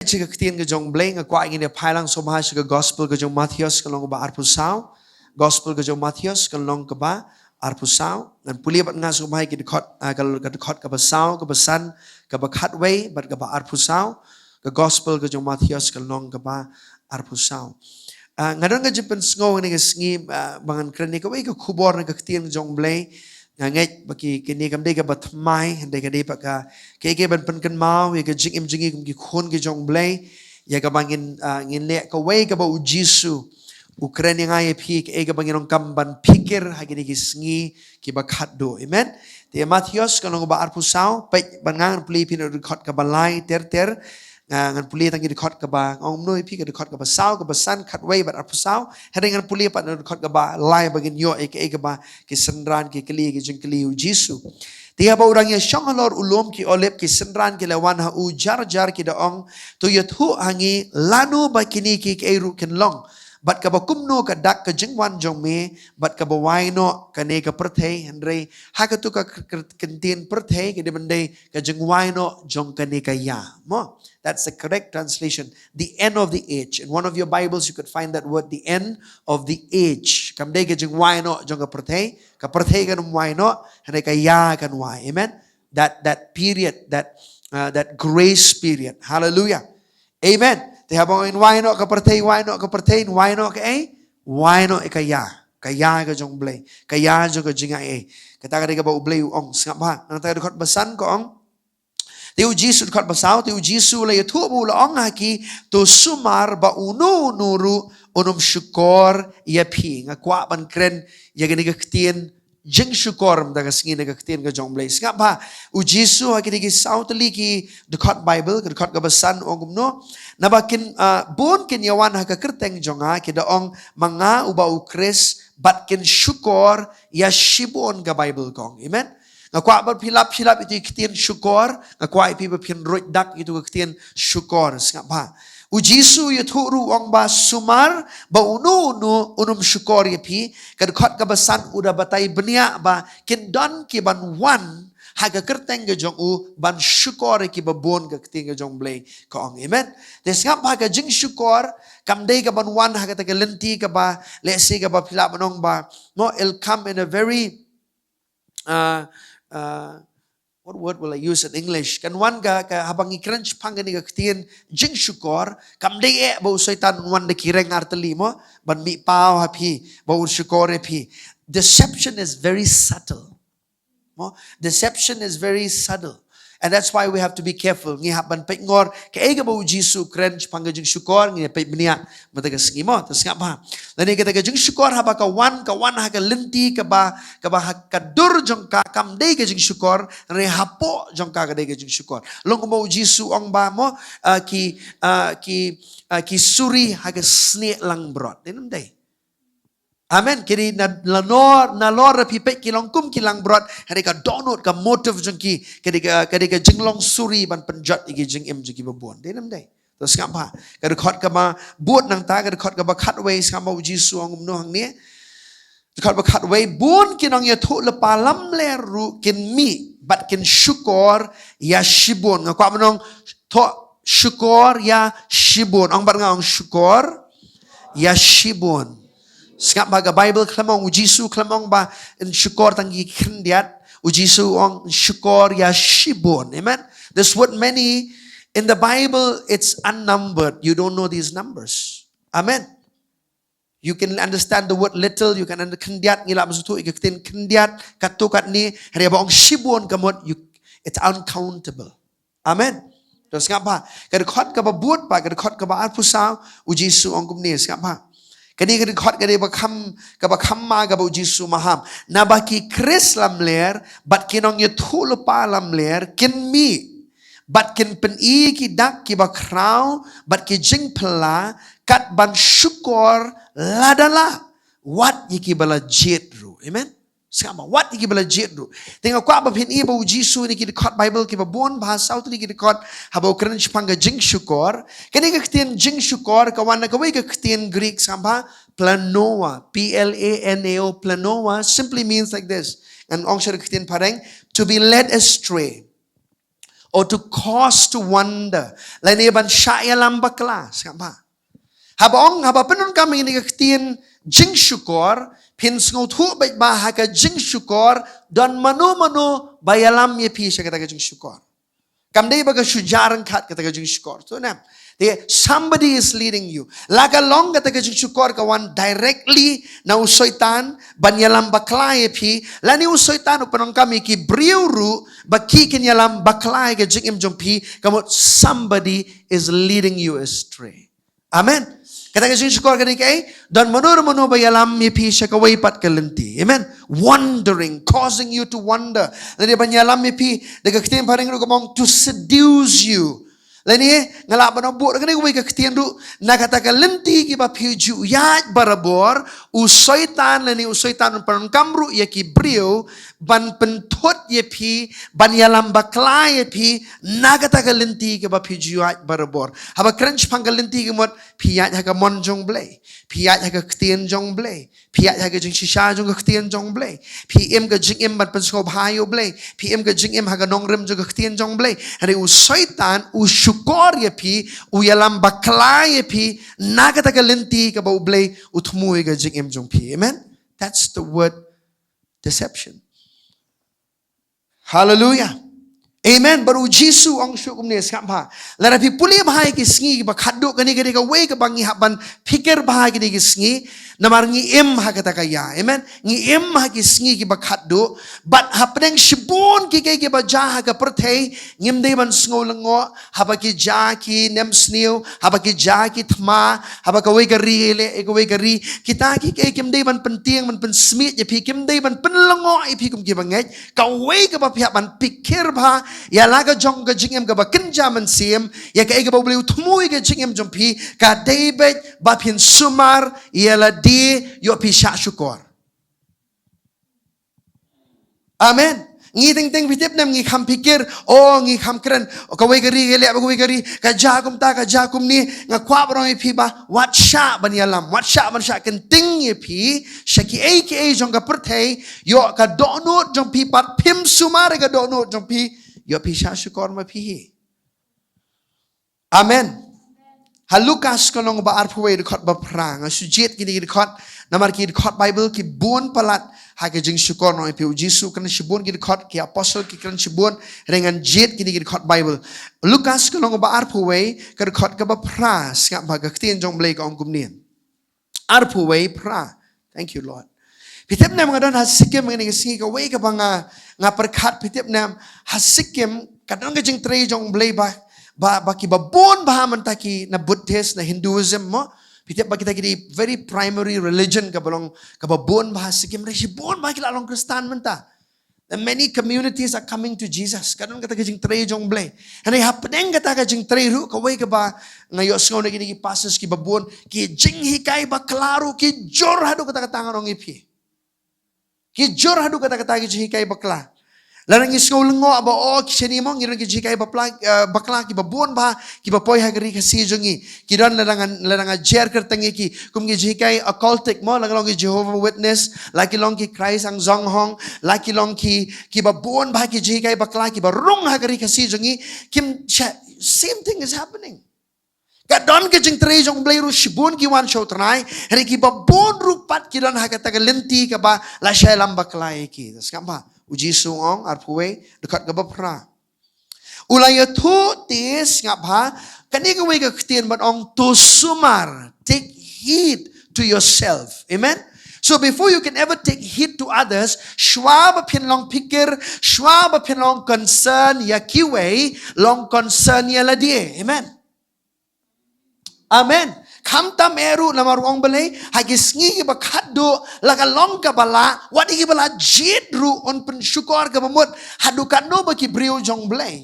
Jika ketien ke Jong bleng aku ingin dia pailang somaha ke gospel ke Jong Mathaios ke long ke ba arpusau gospel ke Jong Mathaios ke long ke ba arpusau dan puli bat ngas somaha ke dekot kalau ke dekot ke basau ke besan ke bakat way bat ke ba arpusau ke gospel ke Jong Mathaios ke long ke ba arpusau ngadon ke jepen sngo ni ke sngi bangan kreni ke way ke kubor ke ketien ke Jong bleng nganget bagi kini kam dega batmai hande ka depa ka ke ban pen mau ya ke jing jingi kum ki khon ke Jong blay ya ka bangin ngin le ka way ka ba ujisu Ukraine ngai phi ke ka bangin kam ban pikir ha ki sngi ki ba khat do amen te Mathaios ka long ba arpusau pe ban ngang pli pin record ka balai ter ngan puli tangi record ka ba ngom noi phi ka record ka ba sau ka ba san khat way ba arpusau hade ngan puli pa record ka ba lai bagin yo ke ba ki sendran ki kli ki jing kli ujisu dia ba orang ya shangalor ulum ki olep ki sendran ki lawan ha u jar ki daong to yathu hangi lanu ba kini ki eru ken long bat ka ba kumno ka dak ka jingwan Jong me bat ka ba waino ka ne ka perthei andre ha ka tu ka kentin perthei ke de bendai ka jingwaino Jong ka ne ka ya mo. That's the correct translation. The end of the age. In one of your Bibles, you could find that word, the end of the age. Kamde ke jing wai no jong ka perthei kan wai no, hane ka ya kan wai. Amen. That period, that grace period. Hallelujah. Amen. Te habang in wai no ka perthei, wai no ka ya. Kaya ka jong blay. Kaya jong ka jing ai. Kata ka ba ublay ong sngap ba. Nang ta dekot basan ko ong Tiu Jisu dekat basau, tiu Jisu la yatu bula ong haki tu sumar ba unu nuru unum Shukor ya pi ngakwa ban kren ya gani ketien jing Shukor mdaga singi naga ketien ka Jong blay. Ngap ba u Jisu haki digi sau tali ki dekat Bible dekat ka basan ong no nabakin bon ken yawan haka kerteng jonga kida ong manga uba ukris bat ken Shukor ya shibon ka Bible kong. Amen. Ngakwa ba pilap itu ketien Shukor ngakwa ipi ba pin roit dak itu ketien Shukor ngap ba u Jisu yathu ru ong ba sumar ba unum Shukor yapi kad khat ka basan uda batai benia ba kin don ki ban wan haga kerteng ge Jong u ban Shukor ki ba bon ga ketien ge Jong blay ka ong amen des ngap ba ga jing Shukor kam dei ka ban wan haga ta ga lenti ka ba let's say ka ba pilap manong ba no it'll come in a very what word will I use in English? Kan wan ka habang i-crunch pangani ka ketien jing Shukor kam de ba usaitan wan de kireng arteli mo ban mi pao hapi ba Shukor hapi. Deception is very subtle. Mo deception is very subtle. And that's why we have to be careful. Ngi haban pe ngor ke ega ba Jisu crunch pangga jing Shukor ngi pe benia mataga singi mo tas ngap ba. Lani kita ka jing Shukor haba ka wan ha ka lenti ka ba ka dur jong ka kam dei ka jing Shukor re hapo jong ka dei ka jing Shukor. Long mo Jisu ong ba mo ki suri ha ka sne lang brot. Dinam dei. Amen. Kiri na lor pipek kilong kum kilang brot hari ka donut ka motive jengki kadi ka jinglong suri ban penjat igi jing im jengki babon. Denam dai. Terus ngapa? Ka dekat ka ba buat nang ta ka dekat ka ba cutway sama Jisu ang umno hang ni. Dekat ba cutway bun kinong ya thu lepa lam leru kin mi bat kin Shukor ya shibun. Ngakwa manong to Shukor ya shibun. Ang bat nga ang Shukor ya shibun. Skap baga Bible klamong Jisu klamong ba in Shukor tangi kendiat Jisu ong Shukor ya shibon. Amen. This word many in the Bible it's unnumbered. You don't know these numbers. Amen. You can understand the word little. You can understand kendiat ngila masutu ikatin kendiat katukat ni hari ba ong shibon kamot it's uncountable. Amen. Terus ngapa? Kadekot ka ba buat pa kadekot ka ba arpusau Jisu ong kumni ngapa? Kani khot kani bakam ma ga Jisu maham na baki kris lam ler bat kinong yethul pa lam ler kin mi bat kin pen I ki dak ki bakrau bat ki jing pela kat ban Shukor ladala wat yiki bala jetru. Amen. Sama wat yiki bala jetru. Tengok kwa ba pin I ba Jisu ni ki khot Bible ki ba bon bahasa tu ni ki khot haba Ukraine panga jing Shukor kani ka ketien jing Shukor ka wan ka wei ka ketien Greek samba planoa PLANAO planoa simply means like this and ong shar ketien pareng to be led astray or to cause to wonder. Lain ban syaya lamba kelas, ngapa? Haba penun kami ni ketien Jingshah pin sngau thu baik bahaka Jingshah dan manu bayalam ye pi kata Jingshah. Kamdei baga sujaran kat kata Jingshah. So nam. Somebody is leading you. Laga long kata Jingshah kawan directly na usoitan banyalam baklai pi. Lani usoitan upanong kami ki briuru baki kinyalam baklai ke jingim jompi. Kamot somebody is leading you astray. Amen. Kata Jingshah kani kai dan manu bayalam ye pi syakawai pat kalenti. Amen. Wondering, causing you to wonder. Lani banyalam ye pi daga ketim paring ru kamong to seduce you. Lani ngalap banobot kani kuwi ka ketien ru nakataka lenti ki ba piju yat barabor usoitan lani usoitan panon kamru ye ki brio ban pentot ye pi ban yalam bakla ye pi nakataka lenti ki ba piju yat barabor haba crunch panggal lenti ki mot pi yat ha mon jong blai pi yat ha ketien jong blai pi yat ha Jingshah jong ketien jong blai pi em ka jing em ban pensko bhayo blai pi em ka jing em ha nongrem jong ketien jong blai hari usoitan Shukor ye pi uyalam bakla ye pi nagataka lenti ka ba ublay utmui ga jing jong pi. Amen. That's the word deception. Hallelujah. Amen. Baru Jisu ang syukum ni skapa. Lara pi puli bahai ki sngi ba khaduk kani ka we ka bangi haban pikir bahai ki sngi namar ngi em ha kata kaya. Amen. Ngi em ha ki sngi ki ba khaduk but hapneng shibun ki ke ba ja ha ka perthei ngim dei ban sngo lengo haba ki ja ki nem sniu haba ki ja ki thma haba ka we ka ri le e ka we ka ri kita ki ke kim dei ban penting man pen smit ye pi kim dei ban pen lengo i pi kum ki bangai ka we ka ba pihak ban pikir ba ya laga jong ga jingem ga ba kenja man sim ya ka ga ba beli utmui ga jingem jompi ka David ba pin sumar ya la di yo pi Shukor. Amen. Ngi ting pitip nam ngi kham pikir o ngi kham kren ka we gari gele ba we gari ka jakum ta ka jakum ni nga kwa bro pi ba wat sha ban yalam wat sha ban sha ken ting ye pi shaki aka jong ka perthei yo ka donut jong pi pat pim sumar ka donut jong pi yo pi Shukor ma pi. Amen. Halukas kolong ba arpuwe record ba prang sujet kini record namar ki record Bible ki bun palat ha ke Jingshah no pi Jisu kan shibun ki record ki apostle ki kan shibun rengan jet kini record Bible Lukas kolong ba arpuwe ka record ka ba pras ngap ba ka tien jong blai ka ongkum nien arpuwe pra. Thank you Lord. Pitip nam ngadon hasikim ngani singi ka we ka ba nga perkat pitip nam hasikim kadang ka jing tre jong blai ba ki ba bon ba man ta ki na Buddhist na Hinduism mo pitip ba kita ki very primary religion ka balong ka ba bon ba sikim re si bon ba ki lalong Kristan man ta. And many communities are coming to Jesus. Kadang kata jing tre jong blay. Hani hapdeng kata jing tre ru ka we ka ba ngayo sngaw na ki passes ki ba bon ki jing hikay ba klaro ki jor hadu kata tangan ong ipi. Ki jor hadu kata ki hikay bakla. Larang isngol ngo aba o kiseni mo ngirang kijikay bakla ki babon ba ki bapoy hagri kasi jongi kiran larang jer kertangi ki kum kijikay occultic mo lang long ki Jehovah Witness laki long ki Christ ang Jong Hong laki long ki babon ba ki kijikay bakla ki barong hagri kasi jongi kim same thing is happening. Kadon ke jing tre jong blai ru shibun ki wan show trai hari ki babon rupat kiran hagataga lenti ka ba la shailam baklai ki tas kamba uji sungong arpuwe dekat ke bapra. Ulaya tu tis ngap ha kani ke we ke ketien bat ong to sumar take heed to yourself. Amen. So before you can ever take heed to others, shwa ba pin long pikir, shwa ba pin long concern ya kiwe long concern ya ladie. Amen. Amen. Kamta meru nama ruang belai hagis ngi ba khaddo laga long ka bala wadi ki bala jidru on pen Shukor ka bamut hadu kanno ba ki brio jong belai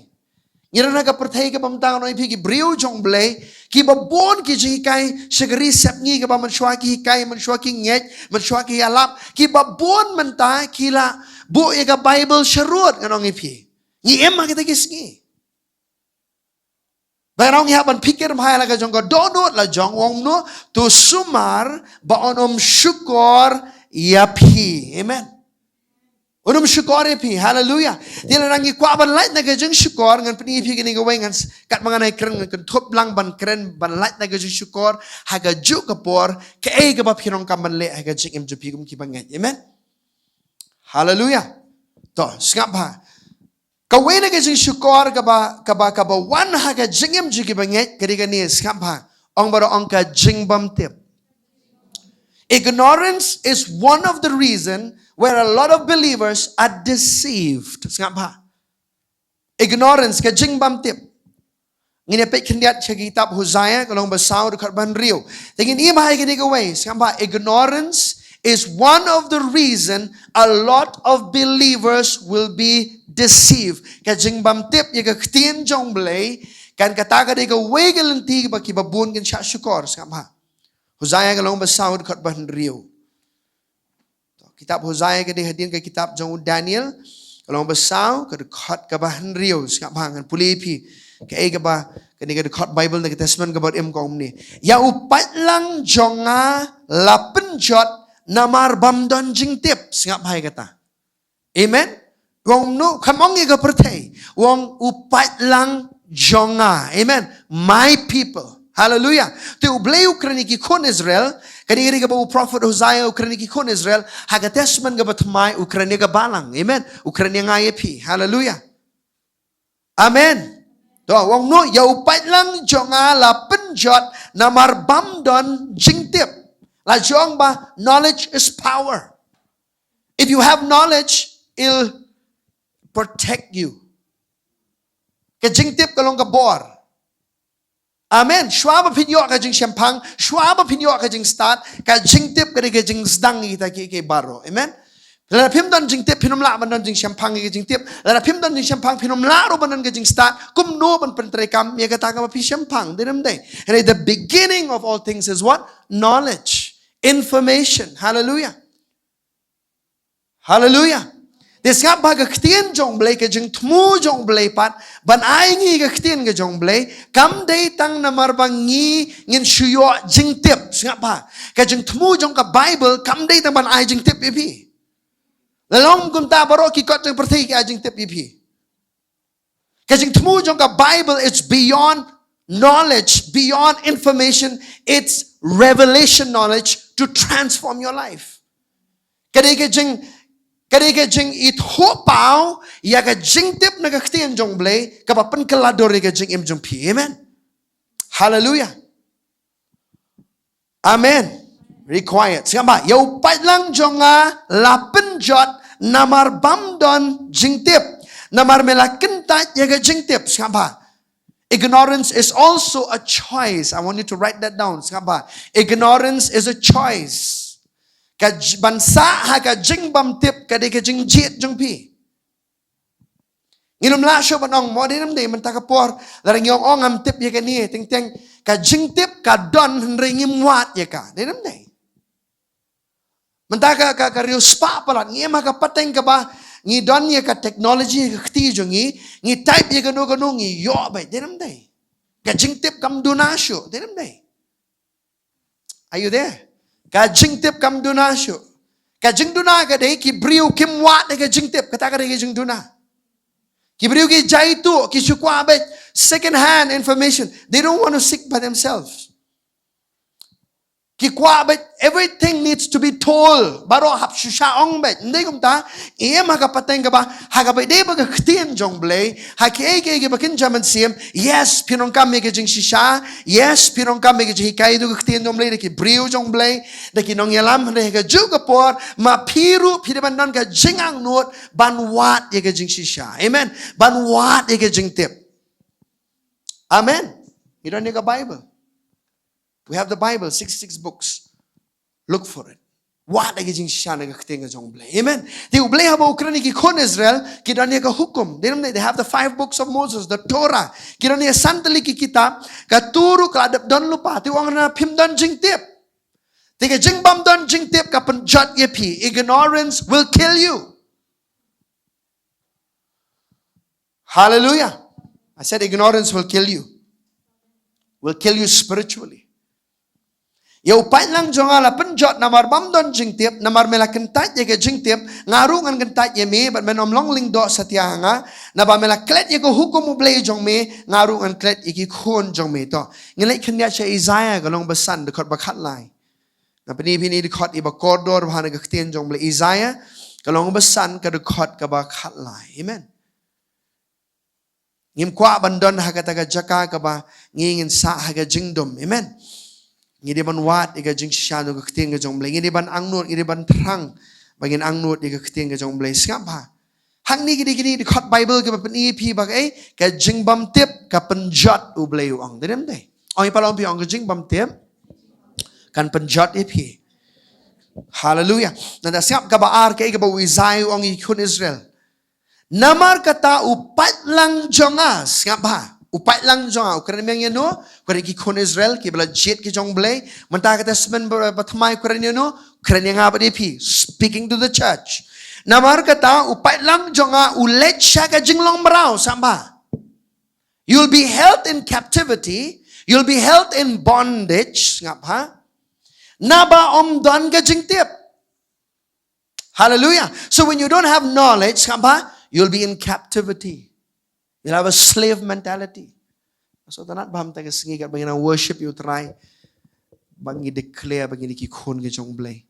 ngirana ka perthai ka bamtang no pi ki brio jong belai ki ba bon ki jikai segeri sep ngi ka ba man shwa ki kai man shwa ki nget man shwa ki alap ki ba bon menta kila bu e ka Bible sharut nganong pi ngi em ma kita kis ngi Barang ya ban pikir mahal laga jong ko donut la jong wong no to sumar ba onom Shukor ya pi. Amen. Unum syukor pi, hallelujah. Dia rangi kwa ban light naga jeng syukor ngan peni pi gini gawe ngan kat manganai keren ngan thop lang ban keren ban light naga jeng syukor haga juk kapor ke e ga ba pirong kam ban le haga jeng em jupi gum ki bangai. Amen. Hallelujah. To skap ha. Kawe naga jeng syukor ka ba wan haga jeng em juki bangai kadiga ni skap ha. Ong baro ong ka jeng bam tip. Ignorance is one of the reasons where a lot of believers are deceived. Ignorance ka jing bam tip. Ngine pe kindiat sa kitab Hosea kalong basaw dekat ban rio. Tingin iya mahay kini kaway. Ignorance is one of the reason a lot of believers will be deceived. Ka jing bam tip ya ka ktien jong blay kan kataga de ka way galanti ba kibabun kan siya Shukor. Hosea kalong basaw dekat ban rio. Kitab Hosea ke dihadin ke kitab Jong Daniel kalau besau ke dekat ke bahan rio sekap hangan pulipi ke ai ke ba ke ni ke dekat Bible ke Testament ke bot em kong ni ya upat lang jonga lapen jot namar bamdon jingtip sekap hai kata amen wong nu kamong ke pertai wong upat lang jonga amen my people. Hallelujah. Tu ublei Ukraini ki kon Israel, kani ka ba prophet Hosea Ukraini ki kon Israel, haga testament ka ba tmai Ukraini ka balang. Amen. Ukraini nga yepi. Hallelujah. Amen. To wong no ya upat lang jonga la penjot na marbamdon jingtip. La jong ba knowledge is power. If you have knowledge, it'll protect you. Ka jingtip kalong ka bor. Amen. Schwaba pinyo ka jing champang, schwaba pinyo ka jing start, ka jing tip ka jing sedang kita ki baro. Amen. Lala pim don jing tip pinum la ban don jing champang ka jing tip, lala pim don jing champang pinum la ro ban don ka jing start, kum no ban pentrekam ya ka ta ka pi champang dinam dai. And the beginning of all things is what? Knowledge, information. Hallelujah. Hallelujah. Desngap baga ktien jong blay ke jeng tmu jong blay pat ban ai ngi ke ktien ke jong blay kam day tang namar bangi ngin shuyo jeng tip sngap ba ke jeng tmu jong ka Bible kam day tang ban ai jeng tip ipi lalong kum ta baro ki kot jeng perti ke jeng tip ipi ke jeng tmu jong ka Bible it's beyond knowledge beyond information it's revelation knowledge to transform your life kade ke jeng Kadang jeng it hopau ya ka jeng tip na kaktian jong blay kapapan kalador ka jeng im jong pi. Amen. Hallelujah. Amen. Very quiet. Siapa? Ya upat lang jonga lapen jot namar bamdon jeng tip. Namar melakentat ya ka jeng tip. Siapa? Ignorance is also a choice. I want you to write that down. Siapa? Ignorance is a choice. Ka bansa ha ka jing bam tip ka de ka jing jet jong pi nginum la sho banong mo de nam de man ta ka por la yong ong am tip ye ka ni ting ting ka jing tip ka don ringim wat ye ka de nam de man ta ka rio spa palat ngi ma ka pateng ka ba ngi don ye ka technology ka ti jong ngi type ye ka no ngi yo ba de nam de ka jing tip kam do na sho de nam de are you there? Ka jing tip kam duna syo. Ka jing duna ka de ki briu kim wat ka jing tip kata ka de jing duna. Ki briu ki jaitu ki sukwa bet second hand information. They don't want to seek by themselves. Ki kwa bet everything needs to be told. Baro hap shusha ong bet. Hindi kum ta iya makapateng ka ba ha ka bet de ba ka ktien jong blay ha ki ke ba kin jaman siem yes pinong kam me ka jing shisha yes pinong kam me ka jing kai du ka ktien jong blay de ki briu jong blay de ki nong yalam de ka ju ka por ma piru pideban non ka jing ang nuot ban wat ye ka jing shisha. Amen. Ban wat ye ka jing tip. Amen. You don't need a Bible. We have the Bible, 66 books. Look for it. What are you saying? Amen. They ublay haba Ukraini ki kon Israel ki danya ka hukum. They have the 5 books of Moses, the Torah. Ki danya santali ki kitab ka turu ka adap don lupa. Ti wang na pim don jing tip. Ti ka jing bam don jing tip ka penjat ye pi. Ignorance will kill you. Hallelujah. I said ignorance will kill you. Will kill you spiritually. Ya upai lang jonga la penjot namar bamdon jing tiep namar mela kentat ye ke jing tiep ngaru ngan kentat ye me bat menom long ling do satia hanga na ba mela klet ye ko hukum ublei jong me ngaru ngan klet ye ki khon jong me to ngilai khnya che Isaiah ga long basan de khot ba khat lai na pini pini de khot i ba kordor bhana ga ktien jong ble Isaiah ga long basan ka de khot ka ba khat lai amen ngim kwa bandon ha ka ta ga jaka ka ba ngin sa ha ga jingdom amen ngidi ban wat iga Jingshah no ktien ga jong ble ngidi ban angnut ngidi ban thrang bagin angnut iga ktien ga jong ble skap ha hang ni gidi gidi di khot Bible ka ban EP bag ka jingbam tip ka penjot u ble u ong dem dei oi palong pi ong ka jingbam tip kan penjot EP hallelujah nanda skap ka ba ar ka ba Isaiah ong i kun Israel namar kata upat lang jonga skap ha upat lang jonga ukran meng yano ukran ki kon Israel ki bela jet ki jong blay menta kata semen batmai ukran yano ukran yang apa depi speaking to the church namar kata upat lang jonga ulet syaga jinglong merau samba you'll be held in captivity you'll be held in bondage ngap ha naba om don ka jing tiep hallelujah so when you don't have knowledge ngap ha you'll be in captivity. You'll have a slave mentality. So tanat baham ta singi kat bangina worship you try bangi declare bangi ki khon ke jong blay.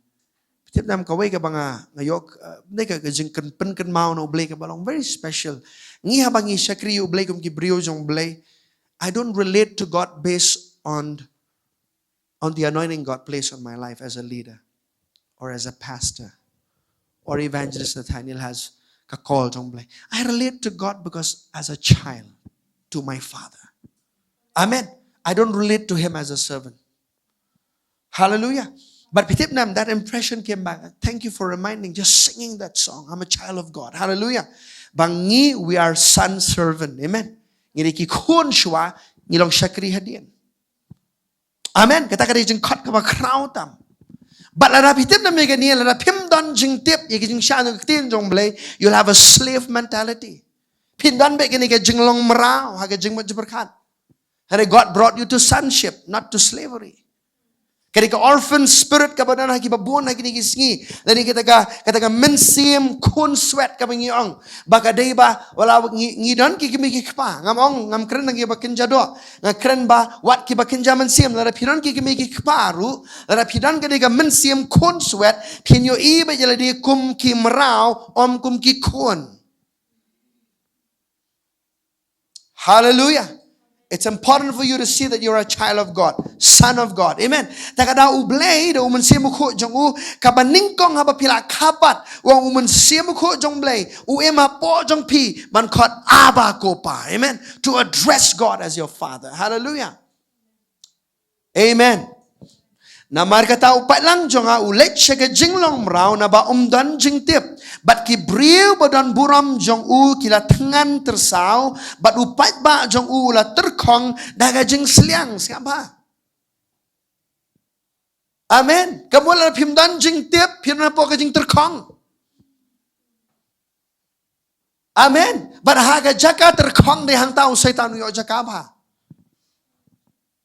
Tip nam ka wei ka banga ngayok ne ka jing kan pen kan mau no blay ka balong very special. Ngi ha bangi shakri u blay kum ki brio jong blay. I don't relate to God based on the anointing God placed on my life as a leader or as a pastor or evangelist Nathaniel has call jong blay. I relate to God because as a child to my father. Amen. I don't relate to him as a servant. Hallelujah. But pitip nam that impression came back. Thank you for reminding, just singing that song. I'm a child of God. Hallelujah. Bangi we are son servant. Amen. Ngiri ki khon shwa ngilong shakri hadian. Amen. Kata kata jeng khot ka ba krau tam. But la pitip na mega ni la pim don jing tip ye jing sha no tin jong blay you'll have a slave mentality. Pin don be ni ke jing long mrao ha ke jing mo berkat. And God brought you to sonship, not to slavery. Kaya ka orphan spirit ka ba na nakibabon na kinigisngi. Lani kita ka mensim kun sweat ka bangiong. Baka day ba wala ngidon kikimiki pa. Ngamong ngam kren nang iba kinjado. Nga kren ba wat kiba kinja mensim lara piron kikimiki paru. Lara piron ka mensim kun sweat pinyo iba jala di kum ki mrao om kum ki kun. Hallelujah. It's important for you to see that you're a child of God, son of God. Amen. Takada ublay da uman siya mukho jong u kabaningkong haba pila kapat wa uman siya mukho jong blay u ema po jong pi man kot aba ko pa. Amen. To address God as your father. Hallelujah. Amen. Na markata upat lang jonga ulet siya ka jinglong mrao na ba umdan jing tip. Bat ki briu badan buram jong u kila tengan tersau bat upat ba jong u la terkong daga jing seliang siapa. Amen. Kamu la pimdan jing tip pirna po ka jing terkong. Amen. Bat haga jaka terkong de hang tau setan yo jaka ba.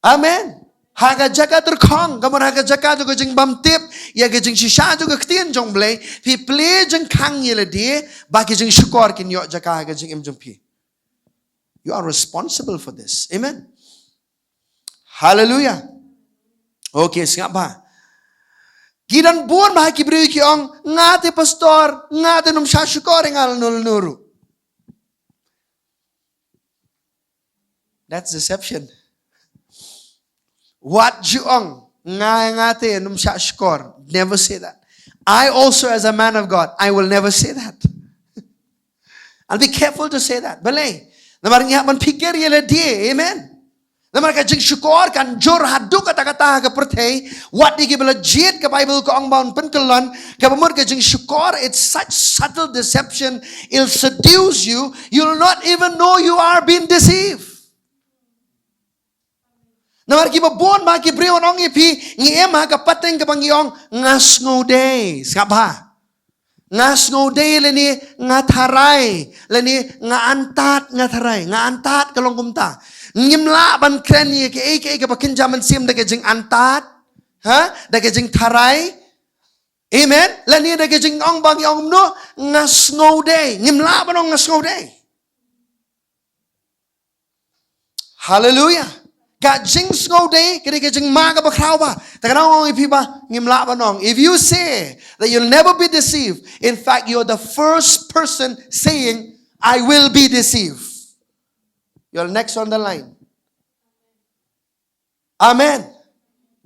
Amen. Haga jaka terkong, kamu haga jaka juga jeng bam tip, ya ke jeng shisha juga ketien jong blay, pi play jeng kang ye le die, baki jeng Shukor kin yo jaka haga jeng im jong pi. You are responsible for this. Amen. Hallelujah. Okay, singap ba? Gidan buon bah ki beri ki ong ngate pastor, ngate num Shukor ngal nul nuru. That's deception. What Jong ngate num Shukor. Never say that. I also as a man of God, I will never say that. I'll be careful to say that. Balay. Namar ngiya man pikir yele die. Amen. Namar ka jing Shukor kan jor hadu kata-kata ka pertay. What di ki bala jit ka Bible ko ang baon penkelon. Ka pamur ka jing Shukor, it's such subtle deception. It'll seduce you. You'll not even know you are being deceived. Namar ki babon ma ki brion ong ipi ngiem ha ka pateng ka bangiong ngas ngode skaba ngas ngode leni ngatarai leni ngaantat ngatarai ngaantat kalong kumta ngimla ban kren ye ke ka pakin jaman sim de ke jing antat Ha? Dagay jing taray. Amen. Lani dagay jing ong bagi ong no ngas ngode. Ngimla ba nong ngas ngode. Hallelujah. Ka jing ngode kaya ka jing maga ba kraw ba. Takanang ong ipiba ngimla ba nong. If you say that you'll never be deceived, in fact you're the first person saying I will be deceived. You're next on the line. Amen.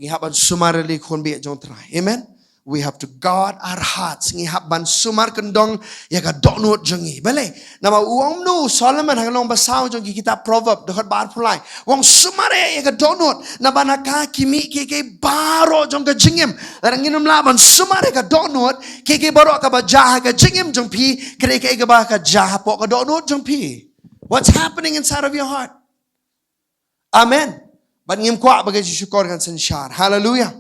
Ngihaban sumarili kon bi jong try. Amen. We have to guard our hearts. Ngihaban sumar kendong ya ka donut jongi. Bale. Nama uang nu Solomon hangalong basaw jong kitab Proverb dekat bar pulai. Wong sumare ya ka donut na banaka kimi ke baro jong ka jingim. Larang inum laban sumare ka donut ke baro ka ba jaha ka jingim jong pi kre ke ba ka jaha po ka donut jong pi. What's happening inside of your heart? Amen. But ngim kwa bagay Shukor kan sensyar. Hallelujah.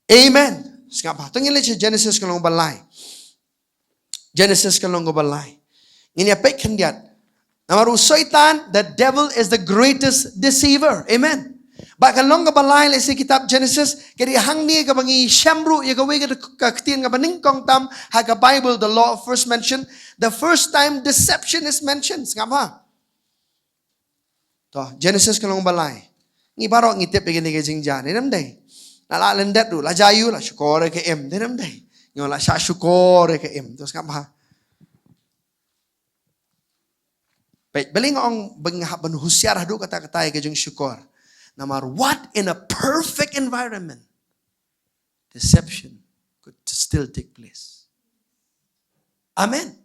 Amen. Skapa. Tungin leche Genesis kalong balay. Genesis kalong balay. Ngini apay kandiat. Namaru soitan, the devil is the greatest deceiver. Amen. Ba kalong balay lesi kitab Genesis kadi hangni ka bangi syamru ya ka wega ka ktin ka baningkong tam ha ka Bible the law first mentioned. The first time deception is mentioned. Skapa. To Genesis kalong balay. Ngi baro ngitip begini ke Jingshah. Ni namday. La lendet du la jayu la Shukor ke em. Ni namday. Nyo la sya Shukor ke em. Terus ngapa? Baik, beling ong bengah ben husiar hadu kata-kata ke jeng Shukor. Namar what in a perfect environment deception could still take place. Amen.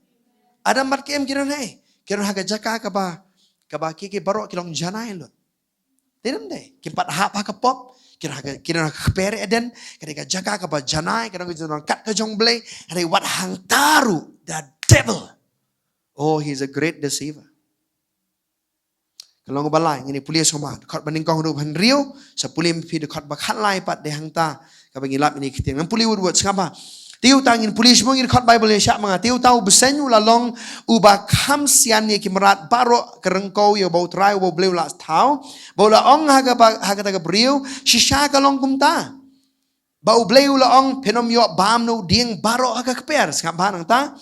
Adam mat ke em kiron hai. Kiron haga jaka ka ba kiki baro kilong janai lot. Tinam deh, kimpat hap hakapop, kira kepere eden, kira jaga kapa janai, kira kita kat ke jong blay, hari wat hang taru, the devil. Oh, he's a great deceiver. Kalau balai, ini pulis sama, dekat bandingkong hidup henrio, sepulim pi dekat bakal lai pat deh hang ta, kabang ilap ini kita, ngam puli word ngapa? Tiu tangin pulis mo ngin dekat Bible yang syak mga, tiu tahu besenyu lalong uba kam sian ye kimerat baro kerengkau yo bau trai bau bleu las tau, bau laong haga taga beriu, shisha kalong kumta, bau bleu laong penom yo bam no dieng baro haga keper, ngapa nang ta?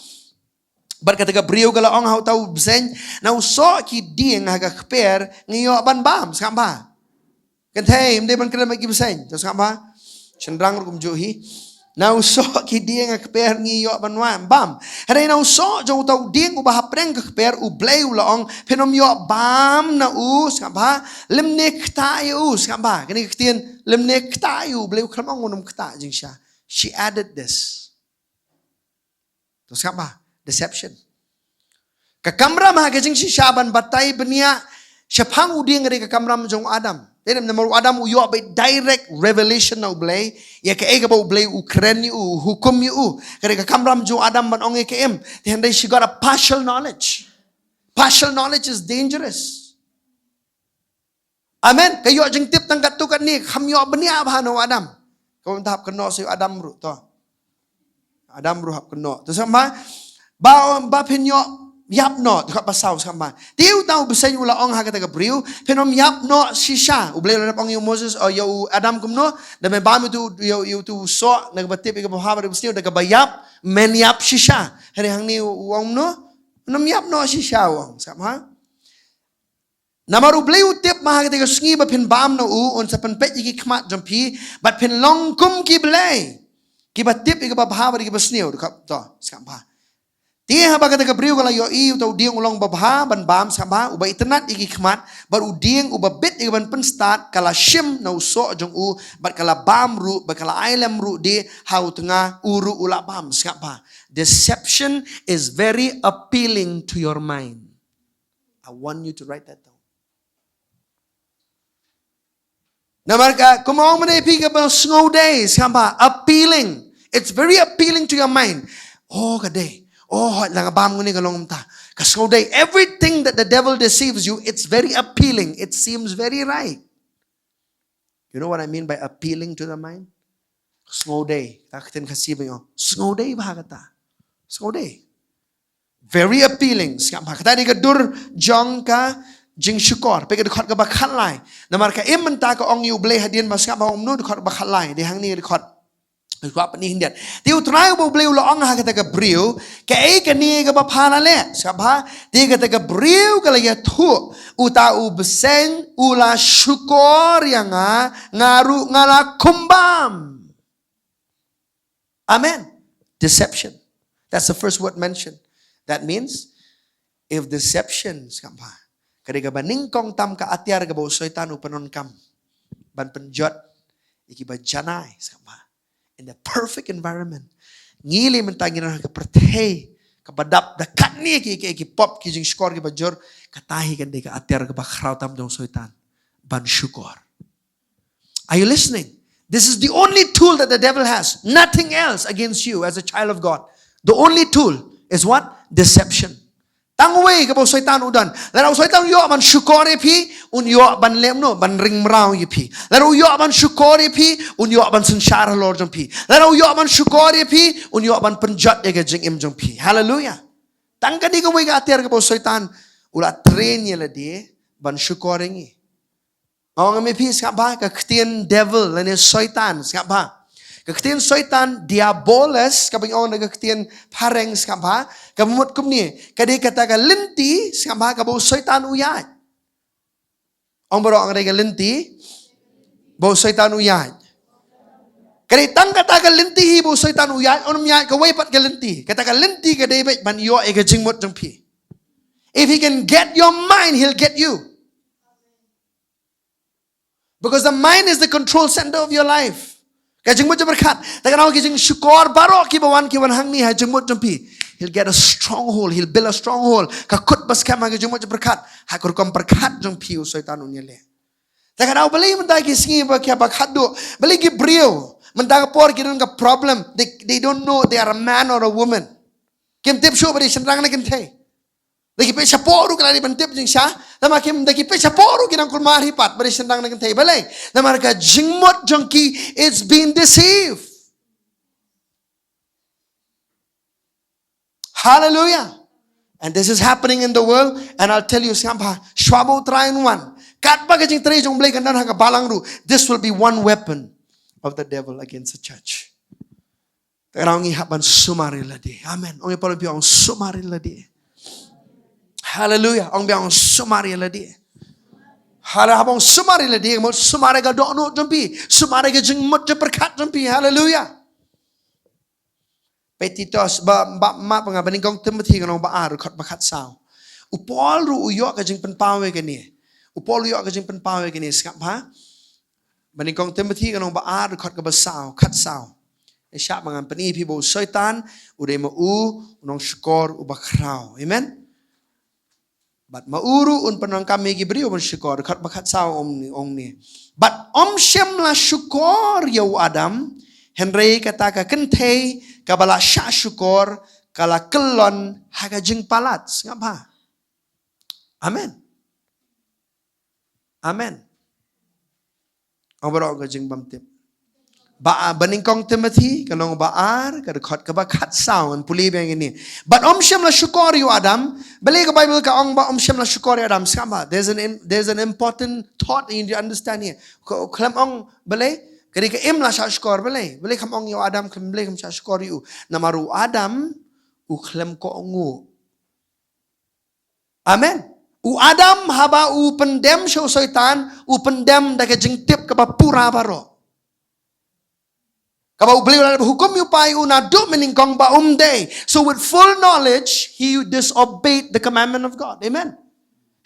Berkata ke beriu kalau ong hau tahu besen, na usok ki dieng haga keper ngiyo ban bam, ngapa? Kentay, mde ban kena magi besen, terus ngapa? Cenderang rukum johi. Na usok ki dieng keper ngiyo ban bam. Hari na usok jo tahu dieng ubah preng keper u bleu laong penom yo bam na ngapa? Lemne kta yo ngapa? Kini ketien lemne kta yo bleu kramang unum kta Jingshah. She added this. Terus ngapa? Deception. Kakamram ha kajing si Shaban batay benia syapang uding ngari kakamram jong Adam. Then namor Adam uyo by direct revelation na ublay ya ka ega ba ublay ukren u hukum yu kari kakamram jong Adam ban ong ekem. Then she got a partial knowledge. Partial knowledge is dangerous. Amen. Kayo jeng tip tang katukan ni kamyo benia ba no Adam. Kau tahap keno si Adam ru to. Adam ru hap keno. Terus sama ba pinyo yap no dekat pasau sama. Tiu tahu besar ula ong ha kata gabriu penom yap no shisha. Ublay la ong yung Moses o yung Adam kumno da me bam tu you tu so nagbatip ka bahaba besniu da bayap men yap shisha. Hari hang ni wong no nom yap no shisha wong sama. Namaru blay utip ma ha kata sngi ba pin bam no on sa pen pet ki khmat jampi but pin long kum ki blay. Ki batip ka bahaba ki besniu dekat to sama. Dia haba kata kebriu kalau yo iu tau dieng ulang babha ban bam sama uba internet iki khmat baru dieng uba bit iki ban pen start kala shim na uso jong u bat kala bam ru bat kala ailam ru di hau tengah uru ula bam skapa. Deception is very appealing to your mind. I want you to write that down. Namarka kumong menepi ka ba snow days skapa appealing. It's very appealing to your mind. Oh kade. Oh, lang abam nguni kalong ta. Kaso day, everything that the devil deceives you, it's very appealing. It seems very right. You know what I mean by appealing to the mind? Snow day. Takitin kasibay yo. Snow day ba kata? Snow day. Very appealing. Kata ni ka dur Jong ka Jing Shukor, pe ke khot ka ba khat lai. Na mar ka em man ta ka ong yu ble hadien ba ska ba om no khot ba khat lai. Di hang ni khot. Khot pa ni hindiat. Ti utrai bo ble lo ong ha ka ta ka briu, ka e ka ni ka ba pha la le. Ska ba ti ka ta ka briu ka la ya thu. Uta u beseng ula Shukor yang ngaru ngala kumbam. Amen. Deception. That's the first word mentioned. That means if deception skapa kadega baning kong tam ka atyar ka bo syaitan upanon kam ban penjot iki ba janai skapa in the perfect environment ngili mentangin ka perthe ka badap dekat ni ki pop ki jing skor ki bajor katahi kan de ka atyar ka ba khrau tam dong syaitan ban Shukor. Are you listening? This is the only tool that the devil has. Nothing else against you as a child of God. The only tool is what? Deception. Tangway ka bo syaitan udan. Laro syaitan yo man Shukor pi un yo ban lem no ban ring mrao yi pi. Laro yo man Shukor pi un yo ban sanshara lord jong pi. Laro yo man Shukor pi un yo ban penjat ye ka jing im jong pi. Hallelujah. Tang ka di ka way ka atir ka bo syaitan ula train ye la di ban Shukor ngi. Ang may peace ka ba? Kaktian devil, lani syaitan, ka ba? Kaktian syaitan, diaboles, kapag ang nagkaktian pareng, ka ba? Kamumot kum ni, kadi kataga linti, ka ba? Kabaw syaitan uyad. Ang baro ang rega linti, baw syaitan uyad. Kadi tang kataga linti, baw syaitan uyad, onum yad, kaway pat ka linti. Kataga linti, kadi bet, man yo ay kajingmot jang pi. If he can get your mind, he'll get you. Because the mind is the control center of your life. Kajing mo berkat. Takkan ako kajing Shukor baro ki bawan hang ni ha jengmot jempi. He'll get a stronghold. He'll build a stronghold. Kakut bas kama kajing mo berkat. Hakur kom berkat jempi usaitan unyele. Takkan ako beli mentai ki singi ba kya berkat do. Beli ki brio. Mentai por ki ka problem. They don't know they are a man or a woman. Kim tip show beri senrang na kente. Daki pe saporu kala di bantip Jingshah, nama kim daki pe saporu kinang kulmar hipat beri sendang dengan tei balai. Nama mereka jingmot jongki it's been deceived. Hallelujah. And this is happening in the world and I'll tell you siapa swabo train one. Kat ba kajing teri jong blai kandan haka balang ru. This will be one weapon of the devil against the church. Terang ihapan sumari ladi. Amen. Ongi paling piang sumari ladi. Hallelujah. Ong biang sumari la di. Habang sumari la di, mo sumari ga dono jampi, sumari ga jingmot je berkat jampi. Hallelujah. Petitos ba ma pangabaning kong Timothy kanong baar khot bakat sao. Upol ru uyo ka jing penpawe kani. Upol uyo ka jing penpawe kani skap ha. Baning kong Timothy kanong baar khot ka basao, khat sao. E sya mangan pani pi bo syaitan, uday mo unong Shukor ubakrao. Amen. But mauru un panang kami gibrio man Shukor kat bakat sao ong ni. But shem la Shukor yau Adam Henry kata ka kentei kabala sya Shukor kala kelon haga jing palat ngapa? Amen. Amen. Ang baro ka jing bamtip. Ba baningkong Timothy kanong baar kadakot ka ba kat sao an puli bang ini. But shem la Shukor yu Adam. Balik ke Bible ka ong ba shem la Shukor yu Adam sama. There's an important thought you need to understand here. Klam ong balik kadi ka la sya Shukor balik. Balik kam ong yu Adam kam balik kam sya Shukor yu. Namaru Adam u klam ko ongu. Amen. U Adam haba u pendem sya syaitan u pendem da ka jingtip ka ba pura baro. Kabau beliau dalam hukum yupai unadu meningkong ba day. So with full knowledge, he disobeyed the commandment of God. Amen.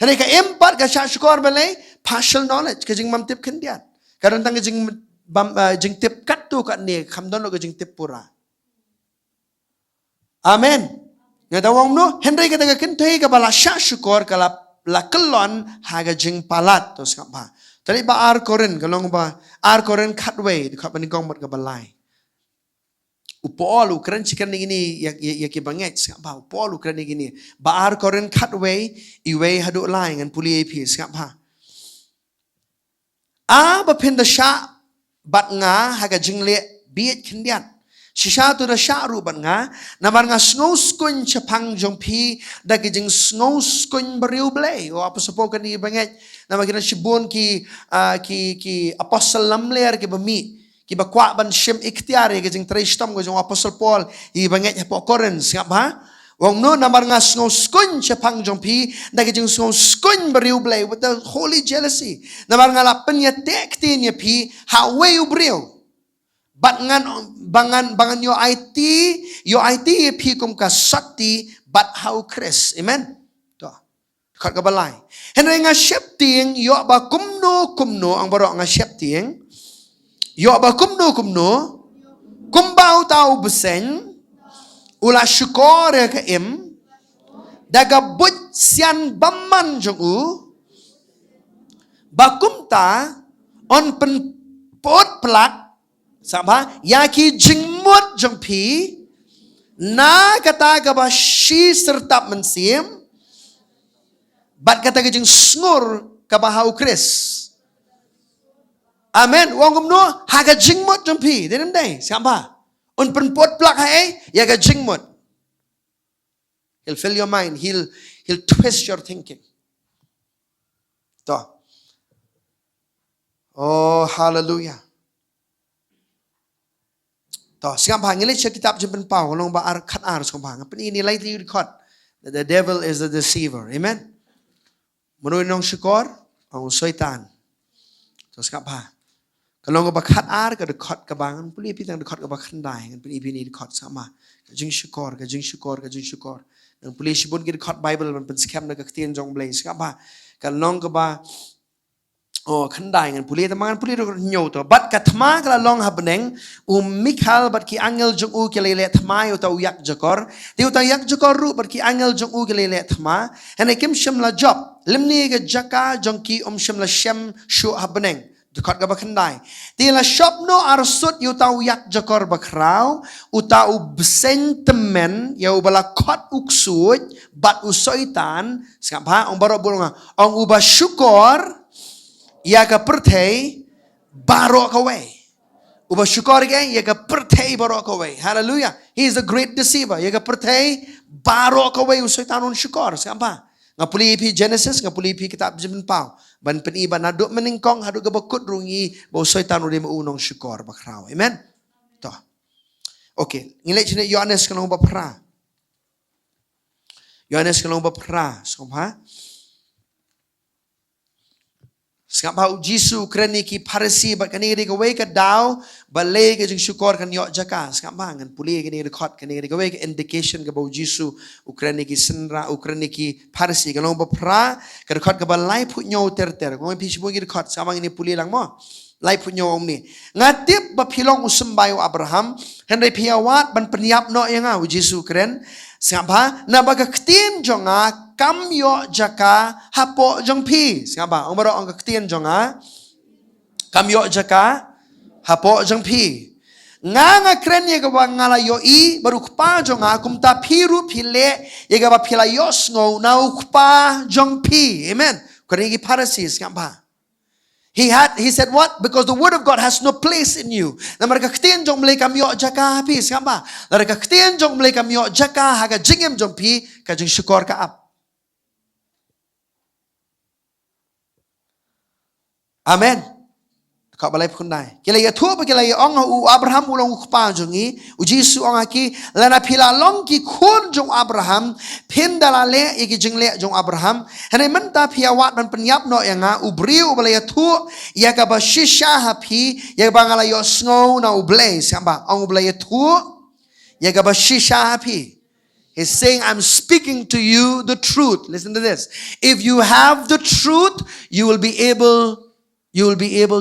Hari ka empat ka Shukor balay partial knowledge ka jing mamtip kendian. Karon tang jing tip kat tu kat ni kamdon lo ka jing tip pura. Amen. Ngadawang no Henry ka taga kentay ka bala Shukor kala lakelon haga jing palat tos ka ba. Tadi ba koren kalong ba koren katway ka meningkong mat ka balay. Upol ukran chikan ini ya kibanget skapa upol ukran ini baar koren cutway iway hadu laing an puli ap skapa ba pinda sha bat nga haga jingle biet kendian Shisha tu da syaru ban nga. Nabar nga snow skun chapang jong pi. Da ki jing snow skun beriu blay. O apa sepo kan ni banget. Nama kena shibun ki apostle lamler ki bami. Ki bakwa ban shim ikhtiar ki jing tristam ko jong apostle Paul. I banget ya pokoren siap ha. Wong no nabar nga snow skun chapang jong pi. Da ki jing snow skun beriu blay. With the holy jealousy. Nabar nga lapen ya tek tin ya pi. Ha weu beriu. But bangan yo IT pi kum ka sakti but how Chris. Amen. To. Khat ka balai. Henry nga shepting yo ba kumno ang baro nga shepting. Yo ba kumno kumbau tau besen ula shukor ka im daga but sian baman jongu bakumta on pen pot plak Sama yaki jingmut jong pi na kata ka ba shi serta mensim bat kata ka jing sngur ka ba hau Chris. Amen. Wong kumno haga jingmut jong pi. Denem dai siapa? Un penpot plak hai ya ka jingmut. He'll fill your mind. He'll twist your thinking. To. Oh hallelujah. To siap hang ngilit sa kitab jempen pau long ba ar khat ar som hang pen ini lightly record that the devil is a deceiver. Amen. Menurut nong Shukor ang syaitan. To siap ha. Kalau ba khat ar ka record ka bang puli pi tang record ka ba khandai ngan pen ini record sama. Ka jing Shukor nang puli sibun ki record Bible man pen scam na ka tien jong blai siap ha. Kalau ka ba oh khandai ngan puli tamangan puli nyo to bat ka thma kala long habneng Mikhal bat ki angel jong u ke lele thma yo ta yak jakor tiu ta yak jakor ru bat ki angel jong u ke lele thma hene kim shim la job limni ga jaka jong ki shim la shem shu habneng dekat ga ba khandai ti la shop no arsut yo ta yak jakor bakrau uta u sentiment yo bala khot uksut bat u soitan skapa ong baro bulunga ong uba Shukor ia ka perthei barok away. Uba Shukor ke ia ka perthei barok away. Hallelujah. He is a great deceiver. Ia ka perthei barok away usaitan on Shukor. Siapa? Ngapuli pi Genesis, ngapuli pi kitab Jempen Pau. Ban peniba naduk meningkong haduk ka bakut rungi ba usaitan uri maunong Shukor bakrau. Amen. To. Okay, ngilek sini Yohanes kanong ba pra. Yohanes kanong ba pra. Siapa? Skapau Jisu kreni ki Pharisee bat kani ka we ka daw balay ka jing Shukor kan yo jaka skapangan puli kani record kani ka we ka indication ka bau Jisu ukrani ki senra ukrani ki Pharisee ka long ba pra ka record ka balay phu nyo ter ko pi sibu ki record samang ini puli lang mo lai phu nyo om ni ngatip ba philong usambay Abraham henry piawat ban peniap no yang Jisu kren siapa na baga ktien jonga kam yo jaka hapo jong pi siapa ang baro ang ktien jonga kam yo jaka hapo jong pi nga kren ye ga ngala yo i baru kpa jonga kumta piru pile ye ga ba pila yos ngo na ukpa jong pi amen kani gi Pharisee siapa He said what? Because the word of God has no place in you. Na mereka ktien jong mlay kam yo jaka pi siapa? Mereka ktien jong mlay kam yo jaka haga jingem jong pi ka jing Shukor ka ap. Amen. Kau balai pundai. Kila ya tua kila ya ong u Abraham ulong ukpa jongi u Jisu ong aki lana pila long ki kun jong Abraham pindalale iki jingle jong Abraham hene menta piawat man penyap no yanga u briu balai ya tua ya ka ba shisha hapi ya bangala yo snow na u blay samba ong balai ya tua ya ka ba shisha hapi. He's saying, I'm speaking to you the truth. Listen to this. If you have the truth, you will be able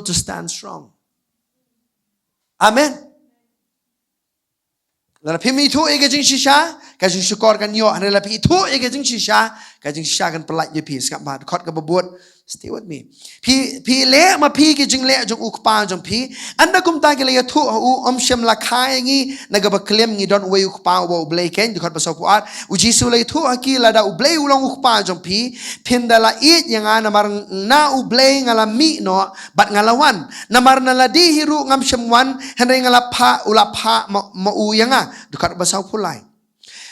to stand strong. Amen. Lalu pimi itu ega Jingshah, kajing Shukor kan yo, hari lapi itu ega Jingshah, kajing Jingshah kan pelak je pi, sekat bah, dekat ke berbuat stay with me. Pi le ma pi ki jing le jong ukpa jong pi. Anda kum ta ki le thu u shem la khai ngi naga ba klem ngi don we ukpa wo ble ken di khot ba so puat. U Jisu le thu aki la da u ble u long ukpa jong pi. Pin da la it yang ana mar na u ble ngala mi no bat ngalawan. Namar na la di hiru ngam shem wan henre ngala pa ula pa ma u yanga di khot ba so pulai.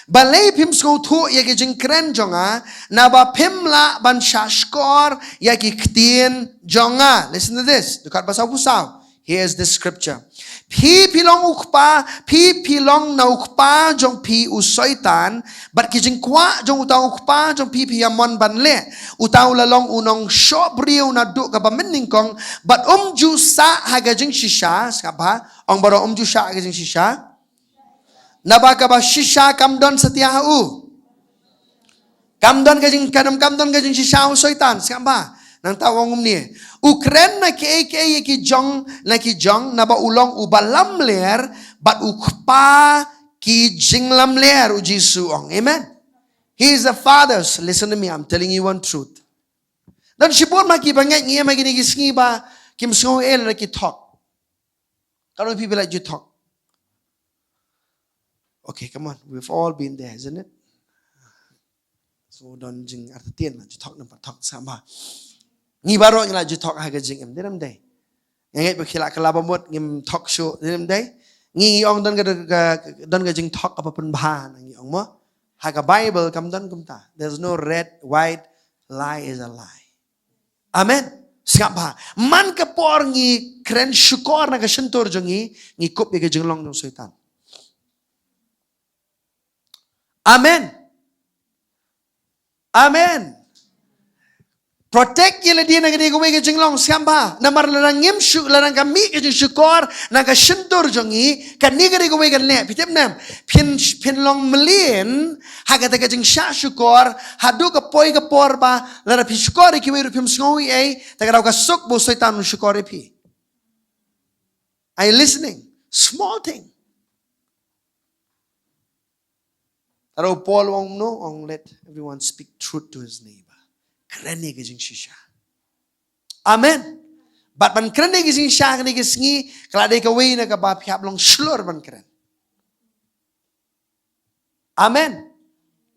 Balay pim sko thu yaki jing kren jonga na ba pim la ban shashkor yaki ktien jonga. Listen to this. Dukat basaw pusaw. Here's the scripture. Pi pilong ukpa, pi pilong na ukpa jong pi usoitan, but ki jing kwa jong utaw ukpa jong pi yamon ban le. Utaw lalong unong shobriu na du ka ba meningkong, but ju sa haga jing shisha, skapa, ong baro ju sa haga jing shisha. Nabaka ba shisha kamdon setia hau. Kamdon kajing kadam kamdon kajing shisha hu soitan. Siapa? Nang tawang ni. Ukren na ki ki jong na ki jong naba ulong ubalam ler but ukpa ki jinglam ler uji suong. Amen. He is the Father. Listen to me. I'm telling you one truth. Dan sipur maki bangai ngi maki ni kisngi ba kim song el na ki talk. Kalau people like you talk. Okay, come on. We've all been there, isn't it? So don't jing artien na talk number talk sama. Ni baro ngila talk haga jing em dinam day. Ngai ba khila kala bamot ngim talk show dinam day. Ngi ong don ga jing talk apa pun bahan ngi ong mo. Haga Bible kam don kum ta. There's no red, white, lie is a lie. Amen. Siapa? Man ka por ngi kren shukor na ka shentor jongi ngi kop ga jing long no setan. Amen. Amen. Protect yela dia nagadi ko wege jinglong siamba. Namar larang ngim shu larang kami ke syukor naga shentur jongi kani gadi ko wege le. Pitep nam pin long melin haga ta Jingshah syukor hadu ka poi ka porba lara pi syukor ki we pim sngowi ai ta ka suk bo setan syukor pi. Are you listening? Small thing. Taro Paul wong no ong let everyone speak truth to his neighbor. Kreni ke Jingshah. Amen. But ban kreni ke Jingshah ni ke sngi klade ka we na ka ba phiap long slur ban kren. Amen.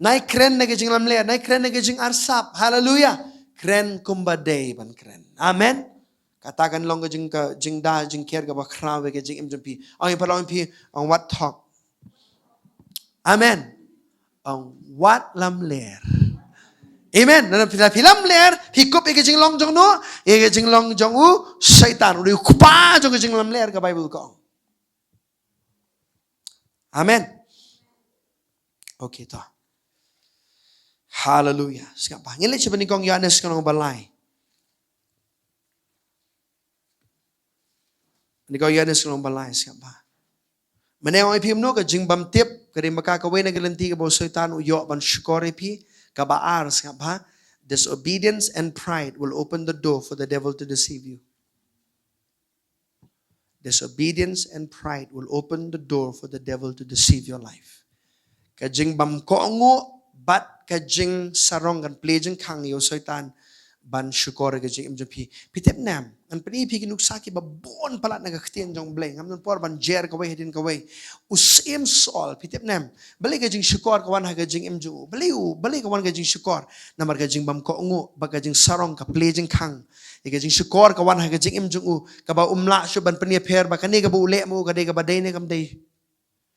Nai kren na ke jinglam le, nai kren na ke jing arsap. Hallelujah. Kren kumbade ban kren. Amen. Katakan long ke jing da jing ker ka ba krawe ke jing imjampi. Ang ipalong pi ang what talk. Amen. Ang wat lam ler. Amen. Dalam film ler, hikup ike jing long jong no, ike jing long jong u syaitan uri kupa jong jing lam ler ka Bible ko. Amen. Okay to. Hallelujah. Siapa? Ngilit siapa ni kong Yohanes kanong balay. Ni kong Yohanes kanong balay siapa? Menewang ipim no ka jing bam tip kadi makakaway na galanti ka bo syaitan uyo ban Shukor ipi kabaar siapa? Disobedience and pride will open the door for the devil to deceive you. Disobedience and pride will open the door for the devil to deceive your life. Kajing bam koongo bat kajing sarong kan plejing kang yo syaitan ban Shukor kajing imjapi pitep nam an pri pi kinuksa ki babon pala nagakhtien jong bleng amnon por ban jer kawai hedin kawai usim sol pitep nam bali kajing Shukor kawan ha kajing imju bali kawan kajing Shukor namar kajing bam koongo ba kajing sarong ka plejing kang kajing Shukor kawan ha kajing imju kaba umla shu ban penia pher ba kani ka bu ule mo kadai ka badai ne kam dai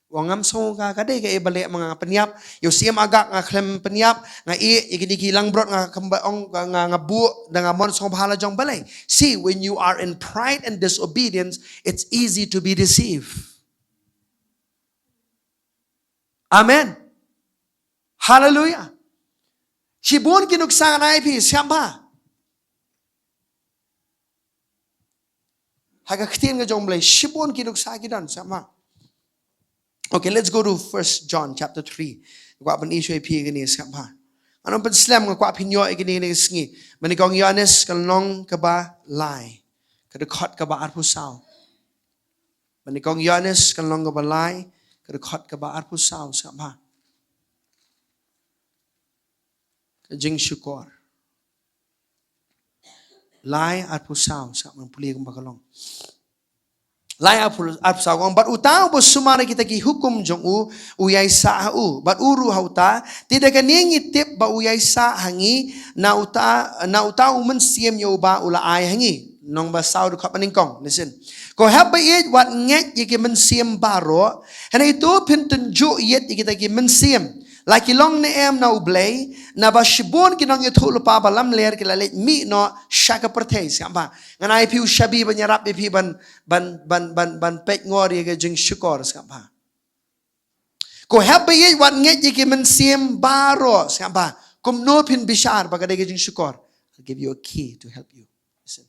wangam so ka kadai ka ibalik mga penyap yo siam agak nga klem penyap nga ikidiki lang brot nga kambaong nga bu nga mon so bahala jong balay. See, when you are in pride and disobedience, it's easy to be deceived. Amen. Hallelujah. Shibun kinuksa na ipi siapa? Hagaktin nga jong balay shibun kinuksa kidan siapa? Okay, let's go to 1 John chapter 3. Kwa pan issue ipi gani siapa? Anong pan slam nga kwa pinyo gani sngi. Manikong Yohanes kalong ka ba lie. Kadakot ka ba arpusaw. Manikong Yohanes kalong ka ba lie. Kadakot ka ba arpusaw siapa? Kajing Shukor. lai at pusaw sa puli kong bakalong. Lai at pusaw kong, but utaw po sumara kita ki hukum jong uyay sa but uru hauta, tidak kaning itip ba uyay sa hangi, na utaw siem yo ba ula ay hangi. Nong basaw do kapaning kong, listen. Ko haba it wat nget yiki siem baro, hana itu pintunjuk yet kita ki siem. Laki long ne em na ublay na ba shibon kinong ito lupa ba lam ler kilalit mi no shaka pertes kamba nganai piu shabi banyarap pi ban pek ngori ke jing shukor kamba ko happy ye wat nget ye men siem baro kamba kum no pin bishar ba ke jing shukor. I'll give you a key to help you. Listen.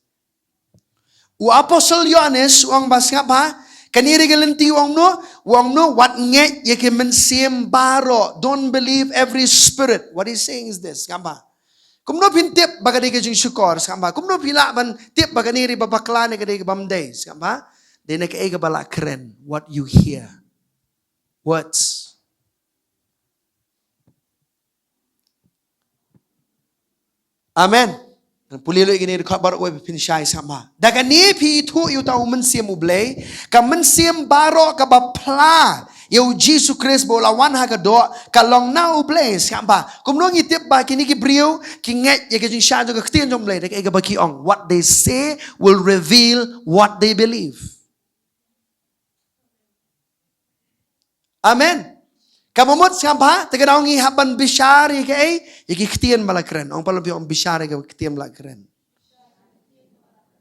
U apostle Yohanes uang bas kamba kaniri galanti wong no wat nget ye men siem baro. Don't believe every spirit. What he's saying is this, kamba. Kum no pin tip bagadi ke jing shukor, kamba. Kum no pila ban tip baganiri babakla ne ke bamday, kamba. De ne ke bala kren what you hear. Words. Amen. Pulilo igini record baru we pinshai sama. Daga ni pi tu yu tau mensiem ublay, ka mensiem baro ka bapla. Yau Jesus Christ bola wan ha ka do ka long na ublay sama. Kum no ngitip ba kini ki brio ki nget ye ke Jingshah jo ka ktien jom blay daga ega ba ki ong. What they say will reveal what they believe. Amen. Kamumot siapa? Tegadau ngi haban bishari ke iki ktien bala keren. Ong palam pi ong bishari ke ktien bala keren.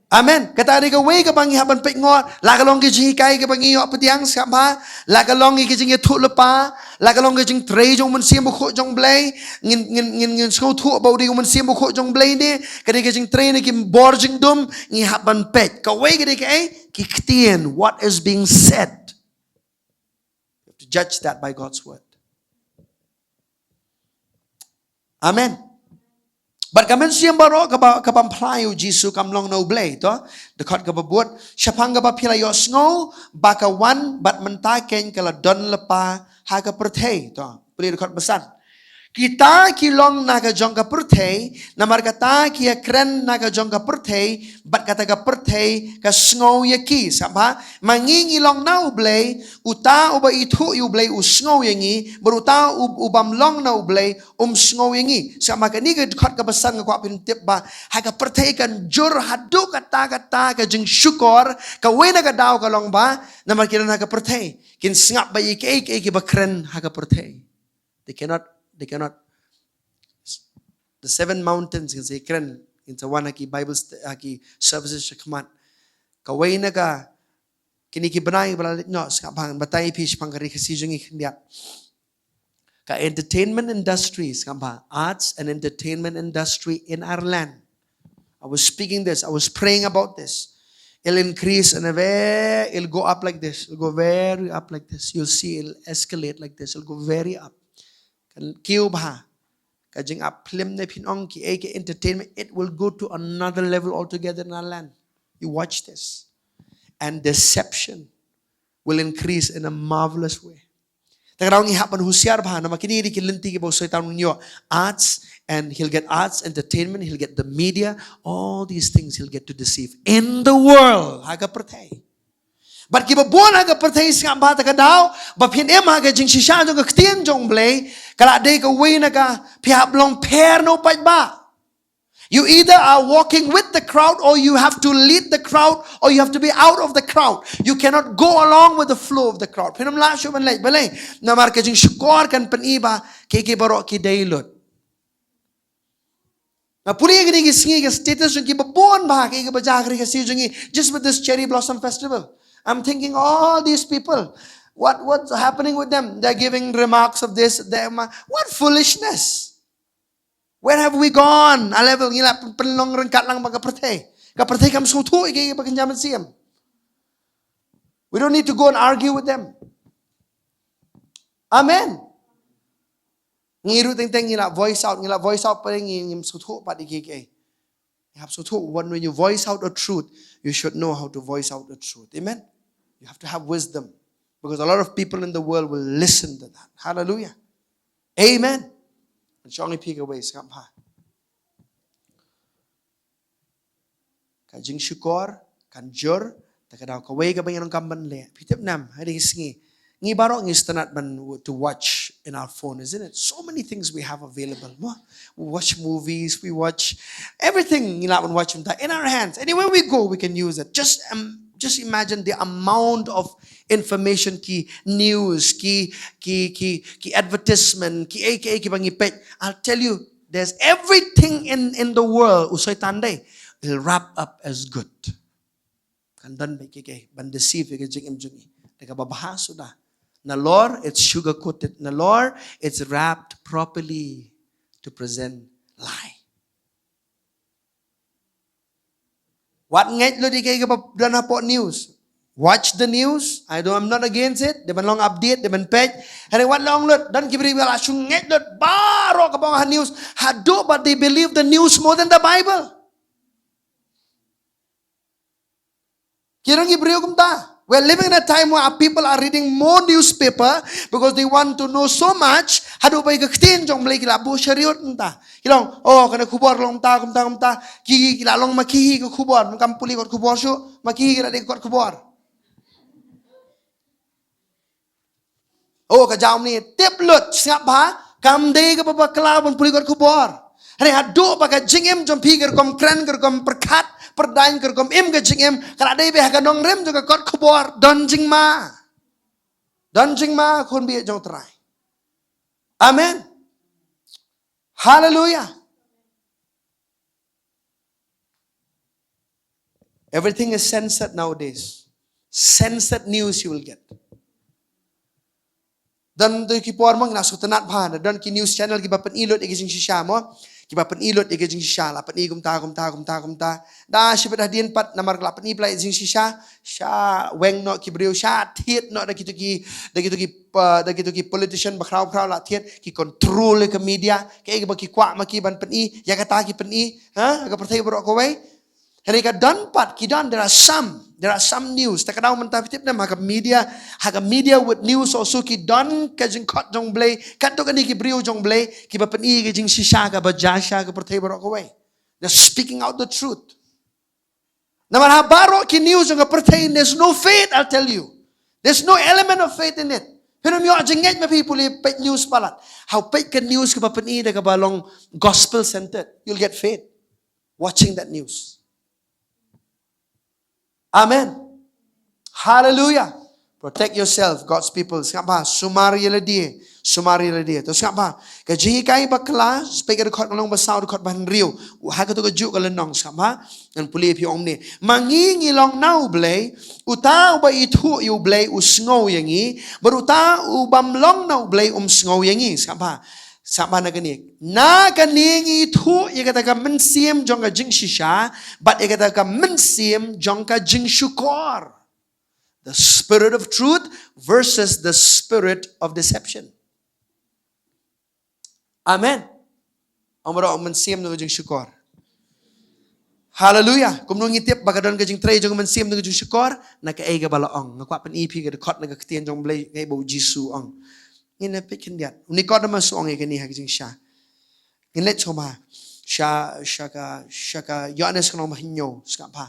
Amen. Kata ada ke wei ke bangi haban pek ngot, la kalong ke jing kai ke bangi yok petiang siapa? La kalong ke jing thuk lepa, la kalong ke jing trei jong men siem bukhok jong blai, ngin skau thuk bau di men siem bukhok jong blai ni, kade ke jing trei ni ki bor jing dum ngi haban pek. Ka wei ke ki ktien what is being said. To judge that by God's word. Amen. But kamen siem baro kabam playu Jisu kam long no blay to dekat kababuat syapang kaba pila yo sngo baka wan bat mentaken kala don lepa ha ka perthei to beli dekat besan. Kita kilong naga jongka perthei namar kata kia kren naga jongka perthei bat kata ka perthei ka sngo yaki sapa mangingi long nau blay uta uba itu yu blay usngo yangi beruta ubam long nau blay sngo yangi sama ka ni ka dekat ka besan ka pintip ba ha ka perthei kan jur hadu kata ka jing shukor ka wena ka daw ka long ba namar kira naga perthei kin sngap ba iki ba kren ha ka perthei. They cannot. The 7 mountains can say kren into one haki Bible haki services shakmat. Kawai na ka kiniki banay balalit no skapang batay pish pangkari kasi jungi kindiak. Ka entertainment industries kamba arts and entertainment industry in our land. I was speaking this. I was praying about this. It'll increase and it'll go up like this. It'll go very up like this. You'll see it'll escalate like this. It'll go very up. Kiu bah, kajing aplim ne pinong ki eke entertainment. It will go to another level altogether in our land. You watch this, and deception will increase in a marvelous way. Tagarang ihapan husyar bah na makiniri kilinti ki bosay taon ninyo arts, and he'll get arts, entertainment, he'll get the media, all these things he'll get to deceive in the world. Haga pertay. But kiba buon haga pertay siya bata ka daw, bapin em haga Jingshah jong ktien jong blay, kala day ka way na ka pihap long pair no pa ba. You either are walking with the crowd, or you have to lead the crowd, or you have to be out of the crowd. You cannot go along with the flow of the crowd. Pinam la syo man lay balay na marka jing Shukor kan paniba kiki baro ki daylot. Na puli gini gisngi ka status jong kiba buon ba kiki ba jagri ka siyo jongi just with this cherry blossom festival. I'm thinking all these people, what's happening with them? They're giving remarks of this. What foolishness! Where have we gone? A level ngila penlong rengkat lang magkapertay. Kapertay kam sutu iki pakinjaman siyam. We don't need to go and argue with them. Amen. Ngiru teng ngila voice out pa rin ngim sutu pa iki. When you voice out the truth, you should know how to voice out the truth. Amen? You have to have wisdom. Because a lot of people in the world will listen to that. Hallelujah. Amen. And Jong pick away. ka jing Shukor, kan jur, ta ka daw ka way ka bang kamban le. Pitip nam, hari ngi. Ngi barok ngi stanat ban to watch in our phone, isn't it? So many things we have available. We watch movies, we watch everything in our hands. Anywhere we go, we can use it. Just imagine the amount of information ki news, ki advertisement, ki bangi page. I'll tell you, there's everything in the world. Usoy tandai, will wrap up as good. Kandan ba kike ban deceive ke jing imjungi. Teka babahas sudah. Na Lord, it's sugar coated. Na Lord, it's wrapped properly to present lie. What ngait lo di kay dan po news? Watch the news. I'm not against it. They ban long update, they ban page. Hari what long lot dan kibri wala sung ngait lot baro ka bang news. Hado but they believe the news more than the Bible. Kirang kibri kum ta. We're living in a time where our people are reading more newspaper because they want to know so much. Hado ba ikaktin jong blay kila bu syariot nta. Kilong kana kubor long ta kumta kila long makihi ko kubor kampuli ko kubor syo makihi kila de ko kubor. Ka jam ni tip lut siap ba kam de ka ba kala pun puli ko kubor. Hari hado ba ka jingem jom piger kom kran kom perkat perdain kerkom im ke jing im kalau ada ibe haga nong rem juga kot kubor don jing ma kon bi jong try. Amen. Hallelujah. Everything is censored nowadays. Censored news you will get. Dan tu ki por mang na sutanat bhan dan ki news channel ki bapan ilot igi Jingshah mo ki bapan ilot igi Jingshah la pan i kum ta da shi pada dien pat namar la pan i plai Jingshah sha weng no ki breu sha thiet no da ki politician bakrau la thiet ki control ke media ke ba ki kwa ma ki ban pan i ya kata ki pan i ga perthai bro ko wei hari ka dan pat ki dan there are some news ta kadau man ta pitip na haga media with news also ki don ka jing khot jong blay kat to kani ki breu jong blay ki ba pan i ki jing shisha ka ba jasha ka perthai bro ko wei they're speaking out the truth naman ha baro ki news jong ka perthai there's no faith I'll tell you there's no element of faith in it pero myo jingget ma people page news palat how page ka news ka ba pan i da ka ba long gospel centered you'll get faith watching that news. Amen. Hallelujah. Protect yourself, God's people. Siapa? Sumari ladi. Tu siapa? Kaji kai bakla, speaker dekat nong basau dekat bahan riu. Haga tu kejuk kalau nong siapa? Dan pulih pi om ni. Mangingi long nau blay, uta uba itu you blay usngau yangi, beruta ubam long nau blay sngau yangi. Siapa? Sama na kani na kaningi thu ye kata ka mensim jong ka Jingshah but ye kata ka mensim jong ka Shukor the spirit of truth versus the spirit of deception. Amen. Amara mensim no Shukor. Hallelujah. Kum nung itip bakadon ka tray jong mensim no Shukor na ka ega balaong na kwa pan ipi ka khot na ka ktien jong blay kay bo Jisu ong ina pikin dia Nicodemus ong ikani haging siya inlet choma shaka Yohanes kono mahinyo ska pa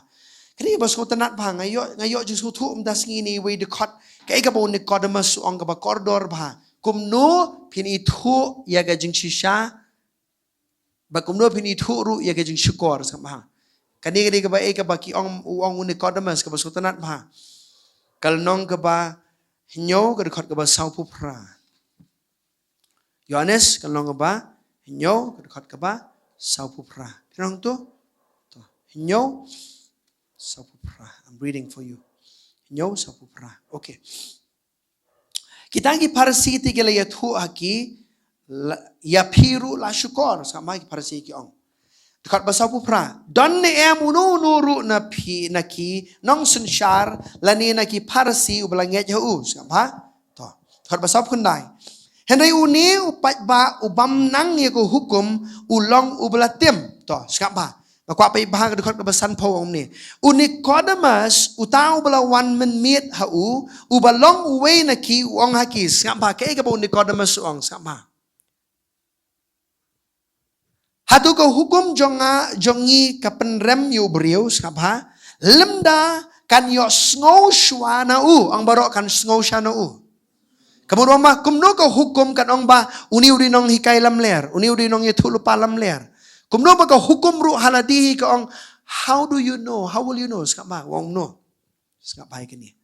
kani ba so tanat pa ngayo Jesu thu das ngini we de khot kay ka bo Nicodemus ong ka ba corridor ba kumno pini thu ya ga Jingshah ba kumno pini thu ru ya ga Shukor ska pa kani ka ba ka ba ki ong Nicodemus ka ba so tanat pa kalnong ka ba hinyo ka de khot ka ba sau pu pra Yohanes kalong ba hinyo kadkot ka ba saupupra tinong to hinyo saupupra I'm reading for you hinyo saupupra okay kita gi parsi ti gele yathu haki ya piru la Shukor sama gi parsi ki ong kadkot ba saupupra don ne emuno nuru na pi naki nong sunshar lani naki parsi ublanget hu sama to kadkot ba saup kundai Henry uni upat ba ubam nang ye ko hukum ulong ublatim to skapa makwa pa ibahag dekot ka basan po om ni uni Nicodemus utau bala wan men miet hau ubalong uwe na ki uong hakis skapa kay ka ba Nicodemus uong skapa Hatu ka hukum jongi ka penrem yu beriu skapa. Lemda kan yo sngow shwa na ang barok kan sngow shwa na Kemudian mah kumno ka hukum kan ong ba uni nong hikai lam ler, uni nong yetu lupa lam ler. Kumno ba ka hukum ru haladihi ka ong how do you know? How will you know? Skapa wong no. Skapa kini.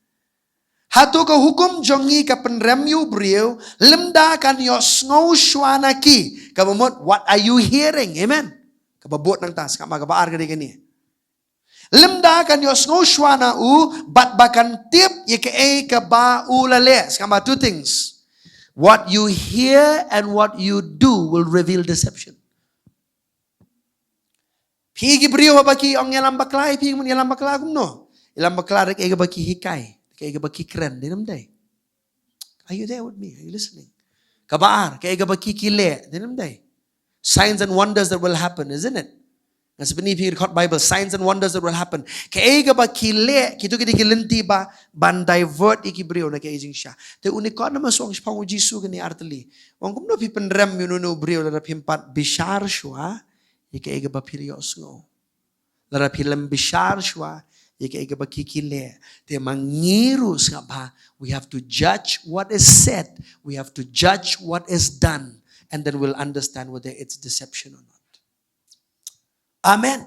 Hatu ka hukum jongi ka penrem yu beriu, lemda kan yo sngow shwa na ki. Kamumot, what are you hearing? Amen. Kababot ng tas, kamabaar ka di kani. Lemda kan yo sngow shwa na bat bakan tip yeke ka ba ulale. Skama two things. What you hear and what you do will reveal deception. Pigi beriu baki ong yalam baklai, pigi mun yalam baklai kumno. Yalam baklai rek ega baki hikai. Kaya baki keren, dinam day. Are you there with me? Are you listening? Kabaar, kaya baki kile, dinam day. Signs and wonders that will happen, isn't it? Nasa pinipigil ko Bible, signs and wonders that will happen. Kaya baki kile, kito kiti kilinti ba, ban divert ikibrio na kaya Jingshah. Te unikon na masong sipangu Jisu gani artali. Wang kumno pipenrem yununo brio larap himpat bishar shwa, kaya ba pirios ngo. Larap hilam bishar shwa, we have to judge what is said. We have to judge what is done. And then we'll understand whether it's deception or not. Amen.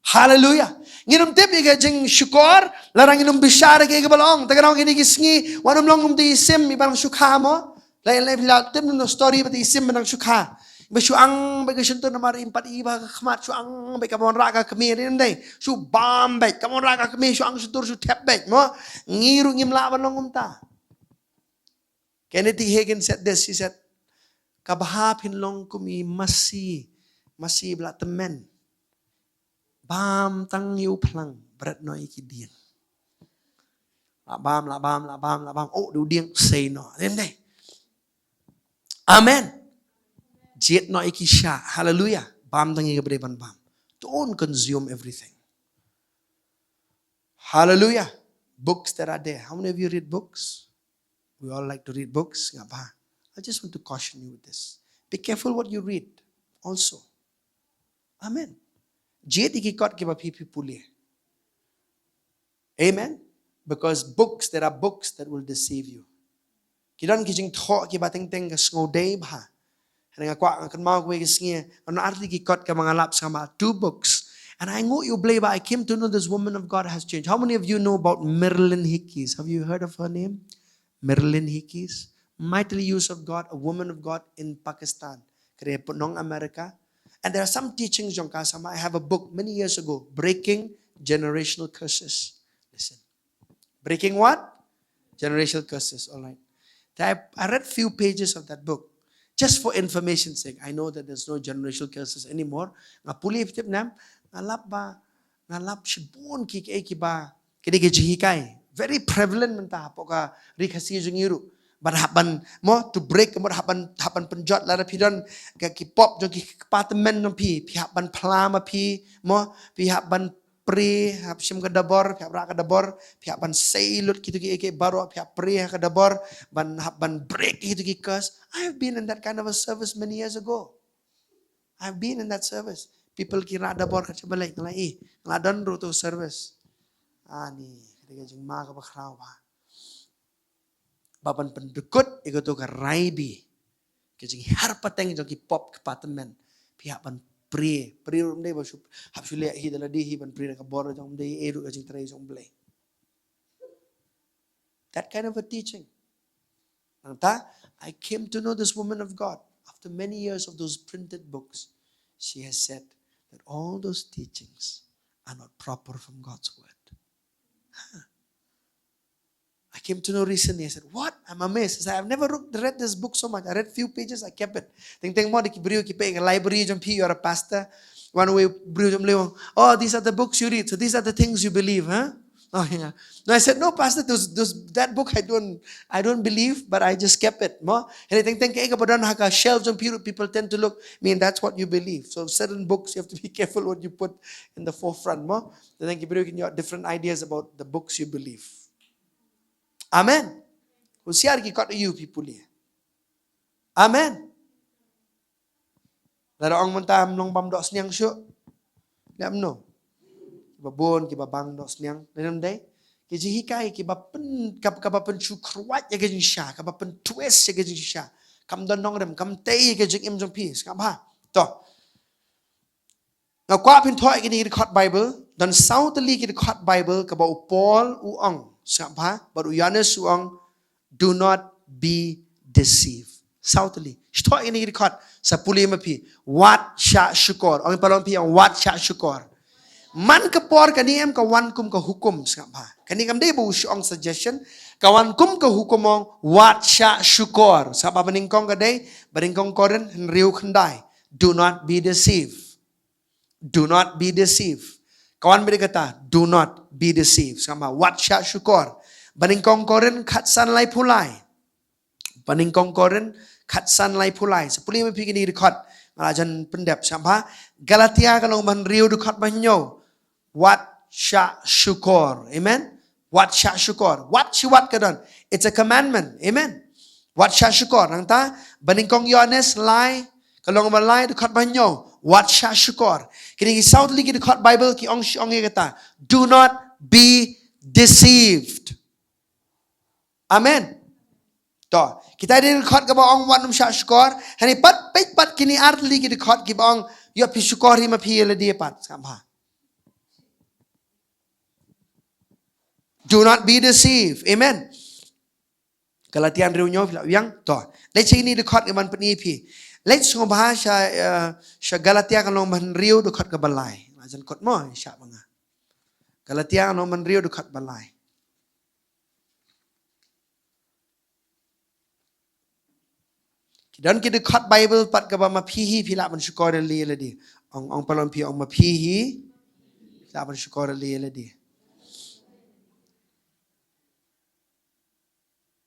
Hallelujah. Nginum tip iga jing shukor, larang inum bishara ke balong. Taganong kinigisngi, wanum long di isim ibang shukha mo. Lain tip no story but isim nang shukha. Syuang bagai sentuh nama impat iba kemat syuang bagai kamu raga kemir ini deh syu bam baik kamu raga kemir syuang sentuh syu tap baik mo ngiru ngimla balong umta. Kenneth Hagin said this. He said, "Kabahap hinlong kumi masih belat temen bam tang yu plang berat noi kidian la bam oh du diang say no ini deh." Amen. Jet no ikisha. Hallelujah. Bam tangi kebedepan bam. Don't consume everything. Hallelujah. Books that are there. How many of you read books? We all like to read books. I just want to caution you with this. Be careful what you read also. Amen. Jet ikikot kiba pipi puli. Amen. Because there are books that will deceive you. Kidan kijing thok kiba ting ka sngoday ba. And two books. And I know you believe, I came to know this woman of God has changed. How many of you know about Marilyn Hickey's? Have you heard of her name? Marilyn Hickey's. Mightily used of God, a woman of God in Pakistan. America. And there are some teachings, Jong. I have a book many years ago, Breaking Generational Curses. Listen. Breaking what? Generational curses. All right. I read few pages of that book. Just for information's sake, I know that there's no generational curses anymore. Nga puli tip nam ngalap shibon ki ba kini hikay. Very prevalent menta poka rikasi jungiru. But happen mo to break mo happen penjot lara pidon ki pop jong ki apartment no pi happen plama pi mo pi happen pre hap sim kadabor pihak rak kadabor pihak ban sailut gitu ki baru pihak pre kadabor ban break gitu ki curse. I have been in that kind of a service many years ago. I have been in that service. People kira dabor ka balik ngalai ngadan ru tu service. Ni ketika jeng ma ka bakraw ba. Baban pendekut iko ka raibi. Kejeng harpateng jong ki pop kepatemen pihak ban pray rum dei ba hab sule hi dala di hi ban pray ka bor jong dei eru ka jing trai jong blai. That kind of a teaching. I came to know this woman of God after many years of those printed books. She has said that all those teachings are not proper from God's word. I came to know recently. I said, "What?" I'm amazed. I said, "I've never read this book so much. I read few pages. I kept it. Ting mo di kibrio kipe library jom pi. You're a pastor. One way brio jom lewang. Oh, these are the books you read. So these are the things you believe, huh?" Oh yeah. No, I said, "No, pastor. That book I don't believe, but I just kept it. Mo. And ting kaya kapadan haka shelves jom pi. People tend to look. I mean, that's what you believe. So certain books you have to be careful what you put in the forefront. Mo. Then kibrio you have different ideas about the books you believe." Amen. Husiar ki kat you people here. Amen. Lara ong mentam long bam dok sniang syuk. Liam no. Kiba bon, kiba bang dok sniang. Nenam day. Kiji hikai, kiba pen, kaba pen chu kruat ya ke Jingshah, kaba pen twist ya ke Jingshah. Kam don nong rem, kam tay ya ke Jing im jong peace. Kam ha. To. Now kwa pin thoi kini record Bible, dan sau tali ki record Bible kaba upol uong. Kam ha. Baru Yanes uong, do not be deceived. Southly. Shto ini record sa puli mapi. Wat sya Shukor. Ang palon pi ang wat sya Shukor. Man kapor kaniem ka wan kum ka hukum skapa. Kani kam dei bu ang suggestion ka wan kum ka hukum ong wat sya Shukor. Sa pabaningkong ka dei baringkong koren riu khandai. Do not be deceived. Do not be deceived. Kawan beri kata do not be deceived. Sama wat sya Shukor. Baringkong koren khatsan lai pulai. Baringkong koren Khatsan lai pulai. Sepuluh yang pergi ni record. Ngalajan pendap. Sampai Galatia kalau man riu record banyo. What sya Shukor. Amen. What sya Shukor. What siwat kadon. It's a commandment. Amen. What sya Shukor. Nangta baningkong Yohanes lai. Kalau man lai record banyo. What sya Shukor. Kini kisau tali ki record Bible ki ong kata. Do not be deceived. Amen. To, kita ada record ke bawang wan sya Shukor. Hani pat kini artli ki record ki bawang yo pi Shukor hi ma pi le dia pat samha. Do not be deceived. Amen. Galatian reunyo yang to. Let's ini record ke man peni pi. Let's ngobah sya Galatia kan long man riu record ke balai. Ajan kot mo sya banga. Galatia kan long man riu record balai. Dan kita cut Bible pat ke ma pihi pila man Shukor li le di. Ong palon pi ong ma pihi pila man Shukor li le di.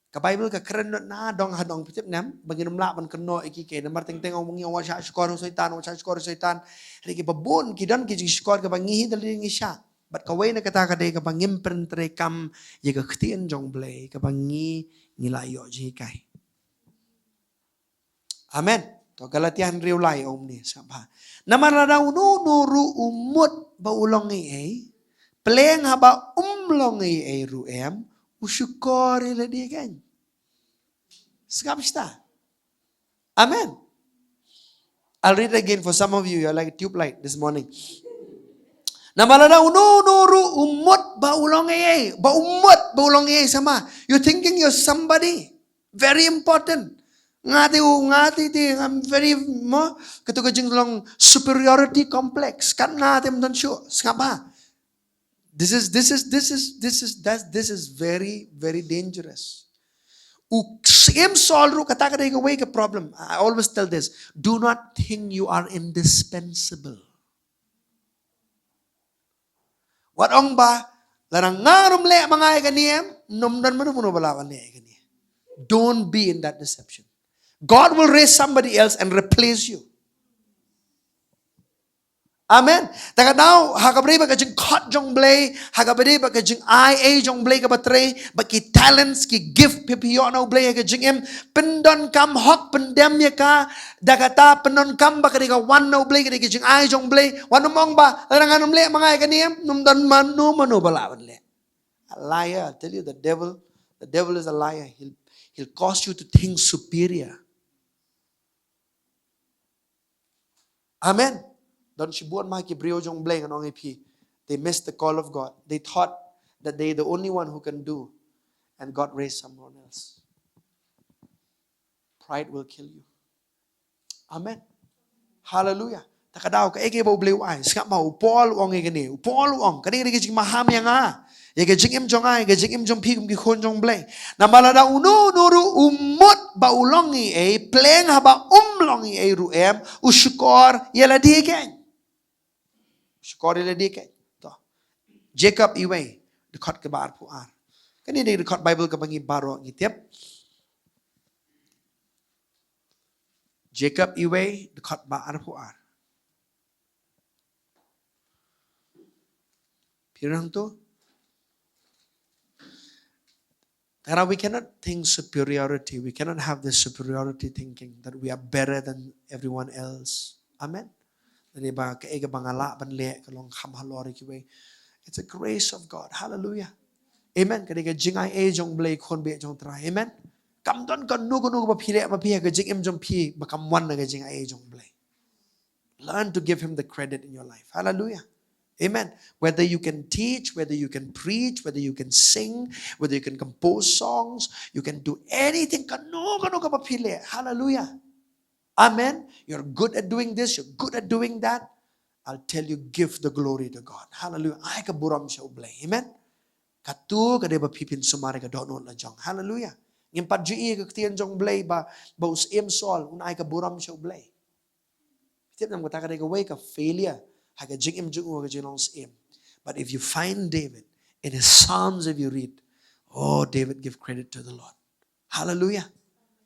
Ka Bible ka keren na dong hadong pitip nam bagi namla man keno iki ke namar teng ong ngi wa sya Shukor syaitan wa sya Shukor syaitan. Ri ki babon ki dan ki Shukor ka bangi dali ngi sya. Bat ka way na kata ka de ka bangim prentre kam ye ka ktien jong blay ka bangi ngilayo ji kai. Amen. To Galatian riu lai om ni sabha. Naman radaw no ru umut ba ulong ai. Pleng haba umlong ai ruem usyukor ila dia kan. Skap sta. Amen. I'll read again for some of you. You're like a tube light this morning. Naman radaw no ru umut ba ulong ai. Ba umut ba ulong ai sama. You're thinking you're somebody very important. Ngati ti I'm very mo ketuka jinglong superiority complex kan ngati mdan syo skapa. This is very dangerous. Same solve kata ka away ka problem. I always tell this, do not think you are indispensable. What ong ba larang ngarum le mga kaniem nomdan mo balawan le kani. Don't be in that deception. God will raise somebody else and replace you. Amen. Taka now hagabri ba kajing kot jong blay, hagabri ba kajing IA jong blay ka batre, ba ki talents ki gift pipiyo na blay kajing em pendon kam hok pendem ya ka dagata pendon kam ba kadika one na blay kadika kajing I jong blay, one mong ba larangan umle mga kaniem num don manu balawan le. A liar, I tell you the devil is a liar. He'll cause you to think superior. Amen. Don shibuan ma ki brio jong bleng anong ipi. They missed the call of God. They thought that they're the only one who can do, and God raised someone else. Pride will kill you. Amen. Hallelujah. Takadaw ka eke ba bleu ay. Skap ma upol ong igani. Upol ong kani jing maham yang a. Ye jing im jong ai, jing im jong pi kum ki khon jong bleng. Namala da unu nuru umut ba ulongi e pleng haba umlongi e ruem usyukor yela diken. Shukor yela diken. To. Jacob iwe dekat ke bar puar. Kani di dekat Bible ke bangi baro ngitiap. Jacob iwe dekat bar puar. Pirang tu Karena we cannot think superiority. We cannot have this superiority thinking that we are better than everyone else. Amen. Dari ba ka ega bangala ban le ka long kham halori ki we. It's a grace of God. Hallelujah. Amen. Kadika jing ai e jong blay kon be jong try. Amen. Kam don kan nu ba phile ma phi ka jing em jong phi ba kam wan na ka jing ai e jong blay. Learn to give him the credit in your life. Hallelujah. Amen. Whether you can teach, whether you can preach, whether you can sing, whether you can compose songs, you can do anything. Kanu ka ba phile. Hallelujah. Amen. You're good at doing this, you're good at doing that. I'll tell you, give the glory to God. Hallelujah. Ay ka buram siya ublay. Amen. Katu ka ba pipin sumari ka doon la jong. Hallelujah. Ngin padji ka tiyan jong blay ba us sol un ay ka buram siya ublay. Tip nam kata ka way ka failure. Ha ka jing im jung ka jinong im. But if you find David in his Psalms, if you read, oh, David give credit to the Lord. Hallelujah.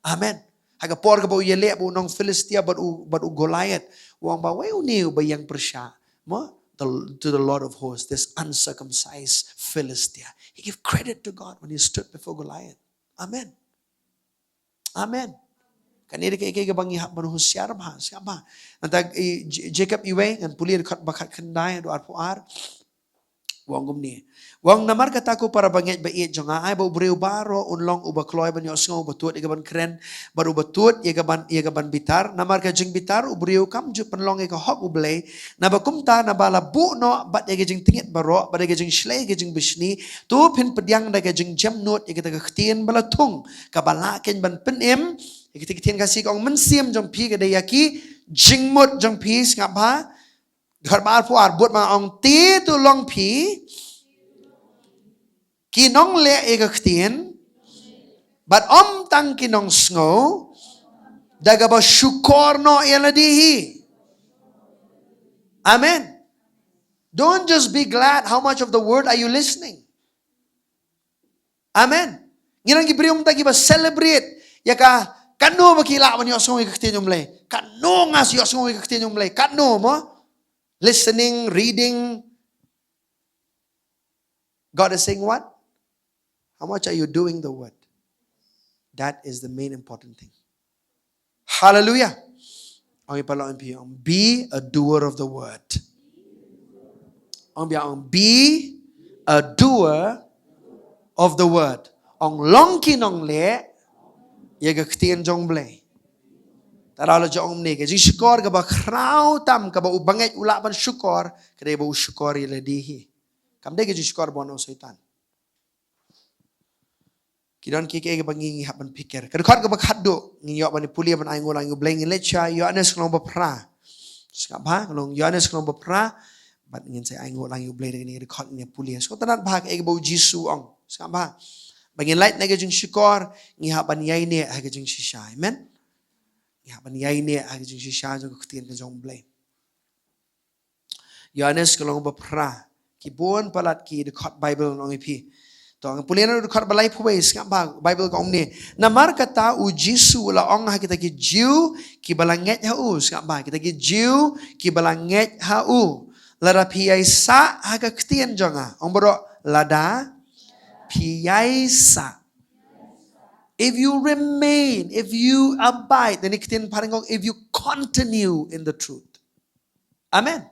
Amen. Haga por ka ba uyele ba unong Philistia but u Goliath. Wang ba way uniu ba yang Persya. Mo to the Lord of hosts, this uncircumcised Philistia. He gave credit to God when he stood before Goliath. Amen. Amen. Kanina kay bang ihap man husyar ba? Siapa? Nantag Jacob iwe ngan pulir kat bakat kendai do arpuar. Wang gumni. Wang namar kataku para banget ba iet jonga ay ba ubreu baro unlong ubakloy ban yosngo batut igaban kren baru batut igaban bitar namar ka jing bitar ubreu kam ju penlong ka hok ublay na bakumta na bala bu no bat ya jing tingit baro ba ya jing shlay ka jing bishni tu pin pedyang da ka jing jam not ya ka ktien bala tung ka bala ken ban penem ikitien kasih kong mensiam jong pi ka dayaki jing mot jong pi ngapa Garbar pu arbut ma ong ti tu long pi kinong le ekaktien but tang kinong sngo daga ba shukor no eladihi. Amen. Don't just be glad. How much of the word are you listening? Amen. Nginang gibrium ta giba celebrate yaka kanu ba kila man yo sngo ekaktien umle kanu ngas yo sngo ekaktien umle kanu mo listening, reading. God is saying what? How much are you doing the word? That is the main important thing. Hallelujah. Be a doer of the word. Be a doer of the word. Ong long kinong le, yaga ktien jong blay. Tarala jong ni, kasi shukor ka ba kraw tam ka ba ubanget ulaban shukor, kada ba ushukor iladihi. Kamde kasi shukor bono saitan. Kidon kike bangi haban pikir. Kadukot ka bakhaddo nginyo ban pulia ban ay ngulang ngubleng lecha yo anes klong bapra. Skap ba klong yo anes klong bapra bat ngin say ay ngulang ngubleng ni kadukot ni pulia. So tanan ba ka bau Jisu ong. Skap ba. Bangin light na gajing shukor ngi haban yai ni ay gajing shisha. Amen. Ngi haban yai ni ay gajing shisha jong ktien ka jong bleng. Yo anes klong bapra. Kibon palat ki dekot Bible nong ipi. Tong pulian do khat balai phuwei skam ba Bible ka omni namar kata u Jisu la ong ha kita ki jiu ki balanget ha u skam ba kita ki jiu ki balanget ha u lara piai sa ha ka ktien jonga ong bro lada piai sa. If you remain, if you abide, then ktien parangong if you continue in the truth. Amen.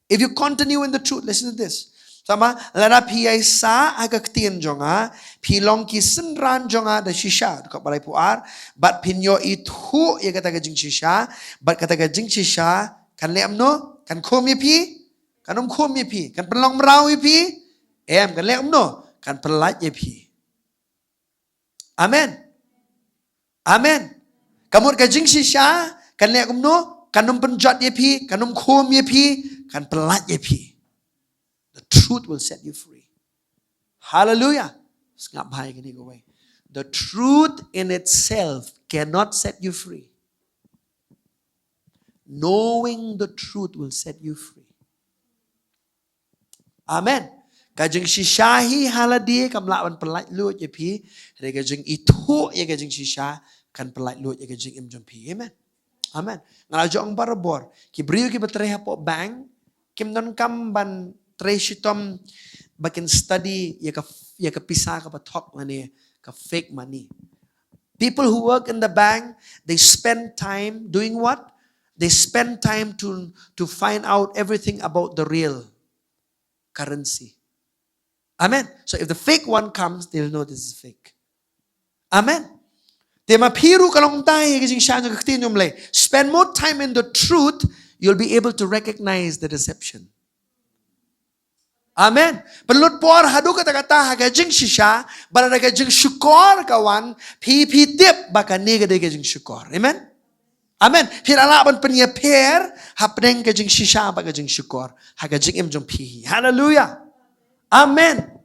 If you continue in the truth, listen to this. Sama lara piai sa agak tien jonga pilong ki senran jonga da shisha ko balai puar bat pinyo itu ya kata gajing shisha bat kata gajing shisha kan le amno kan khom ye pi kan khom ye pi kan pelong merau ye pi em kan le amno kan pelat ye pi. Amen. Amen. Kamut gajing shisha kan le amno kan penjat ye pi kan khom ye pi kan pelat ye pi. The truth will set you free. Hallelujah. The truth in itself cannot set you free. Knowing the truth will set you free. Amen. Kajing shishahi haladi kam lawan pelat lut ye pi, kajing itu ye kajing shisha kan pelat lut ye kajing im jompi. Amen. Amen. Ngalajo ang barabor, ki brio ki batreha po bang, kim non kam ban Treshitom bakin study ya ka pisa ka patok mani ka fake money. People who work in the bank, they spend time doing what? They spend time to find out everything about the real currency. Amen. So if the fake one comes, they'll know this is fake. Amen. They ma phiru kalong tai ke Jingshah jo ktin yum le. Spend more time in the truth, you'll be able to recognize the deception. Amen. Penlut por hadu kata-kata haga Jingshah, barada ka Shukor kawan, pi tip baka nega de ka Shukor. Amen. Amen. Pir ala ban penya per hapneng ka Jingshah baka Shukor, haga im jong pi. Hallelujah. Amen.